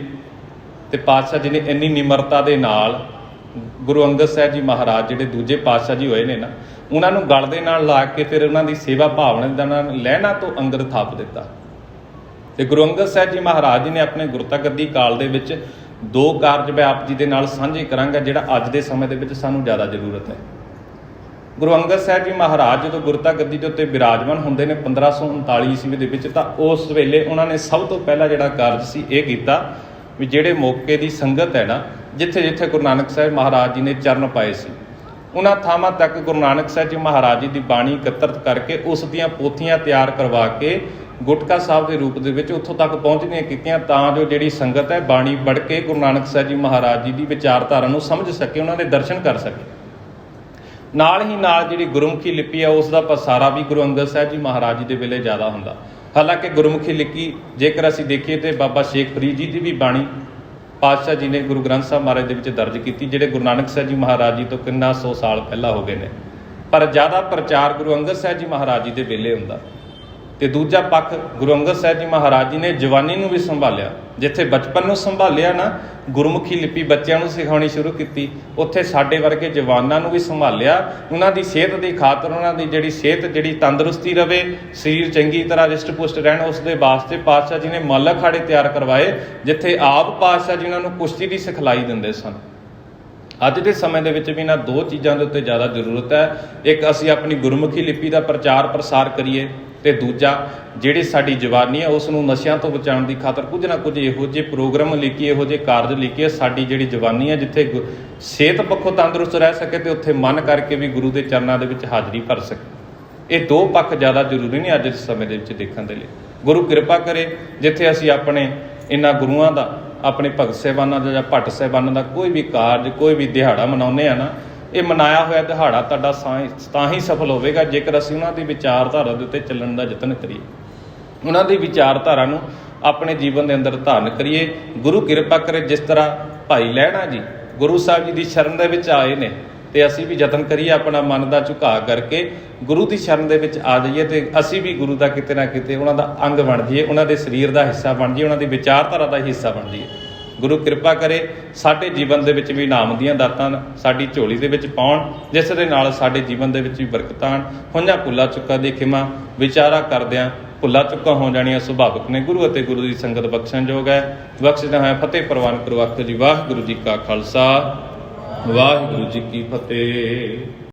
ਤੇ ਪਾਤਸ਼ਾਹ ਜੀ ਨੇ ਇੰਨੀ ਨਿਮਰਤਾ ਦੇ ਨਾਲ ਗੁਰੂ ਅੰਗਦ ਸਾਹਿਬ ਜੀ ਮਹਾਰਾਜ ਜਿਹੜੇ ਦੂਜੇ ਪਾਤਸ਼ਾਹ ਜੀ ਹੋਏ ਨੇ ਨਾ, ਉਹਨਾਂ ਨੂੰ ਗਲ ਦੇ ਨਾਲ ਲਾ ਕੇ ਫਿਰ ਉਹਨਾਂ ਦੀ ਸੇਵਾ ਭਾਵਨਾ ਦਾ ਨਾਲ ਲਹਿਣਾ ਤੋਂ ਅੰਗਦ ਥਾਪ ਦਿੱਤਾ। ਤੇ ਗੁਰੂ ਅੰਗਦ ਸਾਹਿਬ ਜੀ ਮਹਾਰਾਜ ਜੀ ਨੇ ਆਪਣੇ ਗੁਰਤਾ ਗੱਦੀ ਕਾਲ ਦੇ ਵਿੱਚ 2 ਕਾਰਜ ਮੈਂ ਆਪ ਜੀ ਦੇ ਨਾਲ ਸਾਂਝੇ ਕਰਾਂਗਾ, ਜਿਹੜਾ ਅੱਜ ਦੇ ਸਮੇਂ ਦੇ ਵਿੱਚ ਸਾਨੂੰ ਜ਼ਿਆਦਾ ਜ਼ਰੂਰਤ ਹੈ। ਗੁਰੂ ਅੰਗਦ ਸਾਹਿਬ ਜੀ ਮਹਾਰਾਜ ਜਦੋਂ ਗੁਰਤਾ ਗੱਦੀ ਦੇ ਉੱਤੇ ਬਿਰਾਜਮਾਨ ਹੁੰਦੇ ਨੇ 1539 ਈਸਵੀ ਦੇ ਵਿੱਚ, ਤਾਂ ਉਸ ਵੇਲੇ ਉਹਨਾਂ ਨੇ ਸਭ ਤੋਂ ਪਹਿਲਾ ਜਿਹੜਾ ਕਾਰਜ ਸੀ ਇਹ ਕੀਤਾ ਵੀ ਜਿਹੜੇ ਮੌਕੇ ਦੀ ਸੰਗਤ ਹੈ ਨਾ, ਜਿੱਥੇ ਜਿੱਥੇ ਗੁਰੂ ਨਾਨਕ ਸਾਹਿਬ ਮਹਾਰਾਜ ਜੀ ਨੇ ਚਰਨ ਪਾਏ ਸੀ, ਉਹਨਾਂ ਥਾਵਾਂ ਤੱਕ ਗੁਰੂ ਨਾਨਕ ਸਾਹਿਬ ਜੀ ਮਹਾਰਾਜ ਜੀ ਦੀ ਬਾਣੀ ਇਕੱਤਰਤ ਕਰਕੇ ਉਸ ਦੀਆਂ ਪੋਥੀਆਂ ਤਿਆਰ ਕਰਵਾ ਕੇ ਗੁਟਕਾ ਸਾਹਿਬ ਦੇ ਰੂਪ ਦੇ ਵਿੱਚ ਉੱਥੋਂ ਤੱਕ ਪਹੁੰਚਦੀਆਂ ਕੀਤੀਆਂ, ਤਾਂ ਜੋ ਜਿਹੜੀ ਸੰਗਤ ਹੈ ਬਾਣੀ ਪੜ੍ਹ ਕੇ ਗੁਰੂ ਨਾਨਕ ਸਾਹਿਬ ਜੀ ਮਹਾਰਾਜ ਜੀ ਦੀ ਵਿਚਾਰਧਾਰਾ ਨੂੰ ਸਮਝ ਸਕੇ, ਉਹਨਾਂ ਦੇ ਦਰਸ਼ਨ ਕਰ ਸਕੇ। ਨਾਲ ਹੀ ਨਾਲ ਜਿਹੜੀ ਗੁਰਮੁਖੀ ਲਿਪੀ ਹੈ ਉਸ ਦਾ ਪਸਾਰਾ ਵੀ ਗੁਰੂ ਅੰਗਦ ਸਾਹਿਬ ਜੀ ਮਹਾਰਾਜ ਜੀ ਦੇ ਵੇਲੇ ਜ਼ਿਆਦਾ ਹੁੰਦਾ। ਹਾਲਾਂਕਿ ਗੁਰਮੁਖੀ ਲਿਪੀ ਜੇਕਰ ਅਸੀਂ ਦੇਖੀਏ ਤਾਂ ਬਾਬਾ ਸ਼ੇਖ ਫਰੀਦ ਜੀ ਦੀ ਵੀ ਬਾਣੀ ਪਾਤਸ਼ਾਹ ਜੀ ਨੇ ਗੁਰੂ ਗ੍ਰੰਥ ਸਾਹਿਬ ਮਹਾਰਾਜ ਦੇ ਵਿੱਚ ਦਰਜ ਕੀਤੀ, ਜਿਹੜੇ ਗੁਰੂ ਨਾਨਕ ਸਾਹਿਬ ਜੀ ਮਹਾਰਾਜ ਜੀ ਤੋਂ ਕਿੰਨਾ 100 ਸਾਲ ਪਹਿਲਾਂ ਹੋ ਗਏ ਨੇ, ਪਰ ਜ਼ਿਆਦਾ ਪ੍ਰਚਾਰ ਗੁਰੂ ਅੰਗਦ ਸਾਹਿਬ ਜੀ ਮਹਾਰਾਜ ਜੀ ਦੇ ਵੇਲੇ ਹੁੰਦਾ। ਤੇ ਦੂਜਾ ਪੱਖ ਗੁਰੂ ਅੰਗਦ ਸਾਹਿਬ ਜੀ ਮਹਾਰਾਜ ਜੀ ਨੇ ਜਵਾਨੀ ਨੂੰ ਵੀ ਸੰਭਾਲਿਆ। ਜਿੱਥੇ ਬਚਪਨ ਨੂੰ ਸੰਭਾਲਿਆ ਨਾ, ਗੁਰਮੁਖੀ ਲਿਪੀ ਬੱਚਿਆਂ ਨੂੰ ਸਿਖਾਉਣੀ ਸ਼ੁਰੂ ਕੀਤੀ, ਉੱਥੇ ਸਾਡੇ ਵਰਗੇ ਜਵਾਨਾਂ ਨੂੰ ਵੀ ਸੰਭਾਲਿਆ। ਉਹਨਾਂ ਦੀ ਸਿਹਤ ਦੀ ਖਾਤਰ, ਉਹਨਾਂ ਦੀ ਜਿਹੜੀ ਸਿਹਤ ਜਿਹੜੀ ਤੰਦਰੁਸਤੀ ਰਵੇ, ਸਰੀਰ ਚੰਗੀ ਤਰ੍ਹਾਂ ਰਿਸ਼ਟ ਪੁਸ਼ਟ ਰਹਿਣ, ਉਸ ਦੇ ਵਾਸਤੇ ਪਾਤਸ਼ਾਹ ਜੀ ਨੇ ਮੱਲ ਅਖਾੜੇ ਤਿਆਰ ਕਰਵਾਏ, ਜਿੱਥੇ ਆਪ ਪਾਤਸ਼ਾਹ ਜੀ ਉਹਨਾਂ ਨੂੰ ਕੁਸ਼ਤੀ ਦੀ ਸਿਖਲਾਈ ਦਿੰਦੇ ਸਨ। ਅੱਜ ਦੇ ਸਮੇਂ ਦੇ ਵਿੱਚ ਵੀ ਇਹਨਾਂ 2 ਚੀਜ਼ਾਂ ਦੇ ਉੱਤੇ ਜ਼ਿਆਦਾ ਜ਼ਰੂਰਤ ਹੈ। ਇੱਕ, ਅਸੀਂ ਆਪਣੀ ਗੁਰਮੁਖੀ ਲਿਪੀ ਦਾ ਪ੍ਰਚਾਰ ਪ੍ਰਸਾਰ ਕਰੀਏ, ਤੇ ਦੂਜਾ ਜਿਹੜੀ ਸਾਡੀ ਜਵਾਨੀ ਹੈ ਉਸ ਨੂੰ ਨਸ਼ਿਆਂ ਤੋਂ ਬਚਾਉਣ ਦੀ ਖਾਤਰ ਕੁਝ ਨਾ ਕੁਝ ਇਹੋ ਜਿਹੇ ਪ੍ਰੋਗਰਾਮ ਲਿਖੀਏ, ਇਹੋ ਜਿਹੇ ਕਾਰਜ ਲਿਖੀਏ, ਸਾਡੀ ਜਿਹੜੀ ਜਵਾਨੀ ਹੈ ਜਿੱਥੇ ਸਿਹਤ ਪੱਖੋਂ ਤੰਦਰੁਸਤ ਰਹਿ ਸਕੇ ਤੇ ਉੱਥੇ ਮਨ ਕਰਕੇ ਵੀ ਗੁਰੂ ਦੇ ਚਰਨਾਂ ਦੇ ਵਿੱਚ ਹਾਜ਼ਰੀ ਭਰ ਸਕੇ। ਇਹ 2 ਪੱਖ ਜ਼ਿਆਦਾ ਜ਼ਰੂਰੀ ਨੇ ਅੱਜ ਦੇ ਸਮੇਂ ਦੇ ਵਿੱਚ ਦੇਖਣ ਦੇ ਲਈ। ਗੁਰੂ ਕਿਰਪਾ ਕਰੇ ਜਿੱਥੇ ਅਸੀਂ ਆਪਣੇ ਇਹਨਾਂ ਗੁਰੂਆਂ ਦਾ, ਆਪਣੇ ਭਗਤ ਸਾਹਿਬਾਨਾਂ ਦਾ ਜਾਂ ਭੱਟ ਸਾਹਿਬਾਨਾਂ ਦਾ ਕੋਈ ਵੀ ਕਾਰਜ, ਕੋਈ ਵੀ ਦਿਹਾੜਾ ਮਨਾਉਂਦੇ ਆ ਨਾ, ਇਹ ਮਨਾਇਆ ਹੋਇਆ ਦਿਹਾੜਾ ਤੁਹਾਡਾ ਤਾਂ ਹੀ ਸਫਲ ਹੋਵੇਗਾ ਜੇਕਰ ਅਸੀਂ ਉਹਨਾਂ ਦੀ ਵਿਚਾਰਧਾਰਾ ਦੇ ਉੱਤੇ ਚੱਲਣ ਦਾ ਯਤਨ ਕਰੀਏ, ਉਹਨਾਂ ਦੀ ਵਿਚਾਰਧਾਰਾ ਨੂੰ ਆਪਣੇ ਜੀਵਨ ਦੇ ਅੰਦਰ ਧਾਰਨ ਕਰੀਏ। ਗੁਰੂ ਕਿਰਪਾ ਕਰੇ ਜਿਸ ਤਰ੍ਹਾਂ ਭਾਈ ਲਹਿਣਾ ਜੀ ਗੁਰੂ ਸਾਹਿਬ ਜੀ ਦੀ ਸ਼ਰਨ ਦੇ ਵਿੱਚ ਆਏ ਨੇ, ਤੇ ਅਸੀਂ ਵੀ ਯਤਨ ਕਰੀਏ ਆਪਣਾ ਮਨ ਦਾ ਝੁਕਾਅ ਕਰਕੇ ਗੁਰੂ ਦੀ ਸ਼ਰਨ ਦੇ ਵਿੱਚ ਆ ਜਾਈਏ, ਤੇ ਅਸੀਂ ਵੀ ਗੁਰੂ ਦਾ ਕਿਤੇ ਨਾ ਕਿਤੇ ਉਹਨਾਂ ਦਾ ਅੰਗ ਬਣ ਜਾਈਏ, ਉਹਨਾਂ ਦੇ ਸਰੀਰ ਦਾ ਹਿੱਸਾ ਬਣ ਜਾਈਏ, ਉਹਨਾਂ ਦੀ ਵਿਚਾਰਧਾਰਾ ਦਾ ਹਿੱਸਾ ਬਣ ਜਾਈਏ। ਗੁਰੂ ਕਿਰਪਾ ਕਰੇ ਸਾਡੇ ਜੀਵਨ ਦੇ ਵਿੱਚ ਵੀ ਇਨਾਮ ਦੀਆਂ ਦਾਤਾਂ ਸਾਡੀ ਝੋਲੀ ਦੇ ਵਿੱਚ ਪਾਉਣ, ਜਿਸ ਦੇ ਨਾਲ ਸਾਡੇ ਜੀਵਨ ਦੇ ਵਿੱਚ ਵੀ ਬਰਕਤਾਂ ਆਉਣ। ਹੋਈਆਂ ਭੁੱਲਾਂ ਚੁੱਕਾਂ ਦੀ ਖਿਮਾ ਵਿਚਾਰਾ ਕਰਦਿਆਂ ਭੁੱਲਾਂ ਚੁੱਕਾਂ ਹੋ ਜਾਣੀਆਂ ਸੁਭਾਵਿਕ ਨੇ। ਗੁਰੂ ਅਤੇ ਗੁਰੂ ਦੀ ਸੰਗਤ ਬਖਸ਼ਣਯੋਗ ਹੈ। ਬਖਸ਼ਦਾ ਹੈ ਫਤਿਹ ਪ੍ਰਵਾਨ ਕਰੋ। ਆਖੋ ਜੀ ਵਾਹਿਗੁਰੂ ਜੀ ਕਾ ਖਾਲਸਾ, ਵਾਹਿਗੁਰੂ ਜੀ ਕੀ ਫਤਿਹ।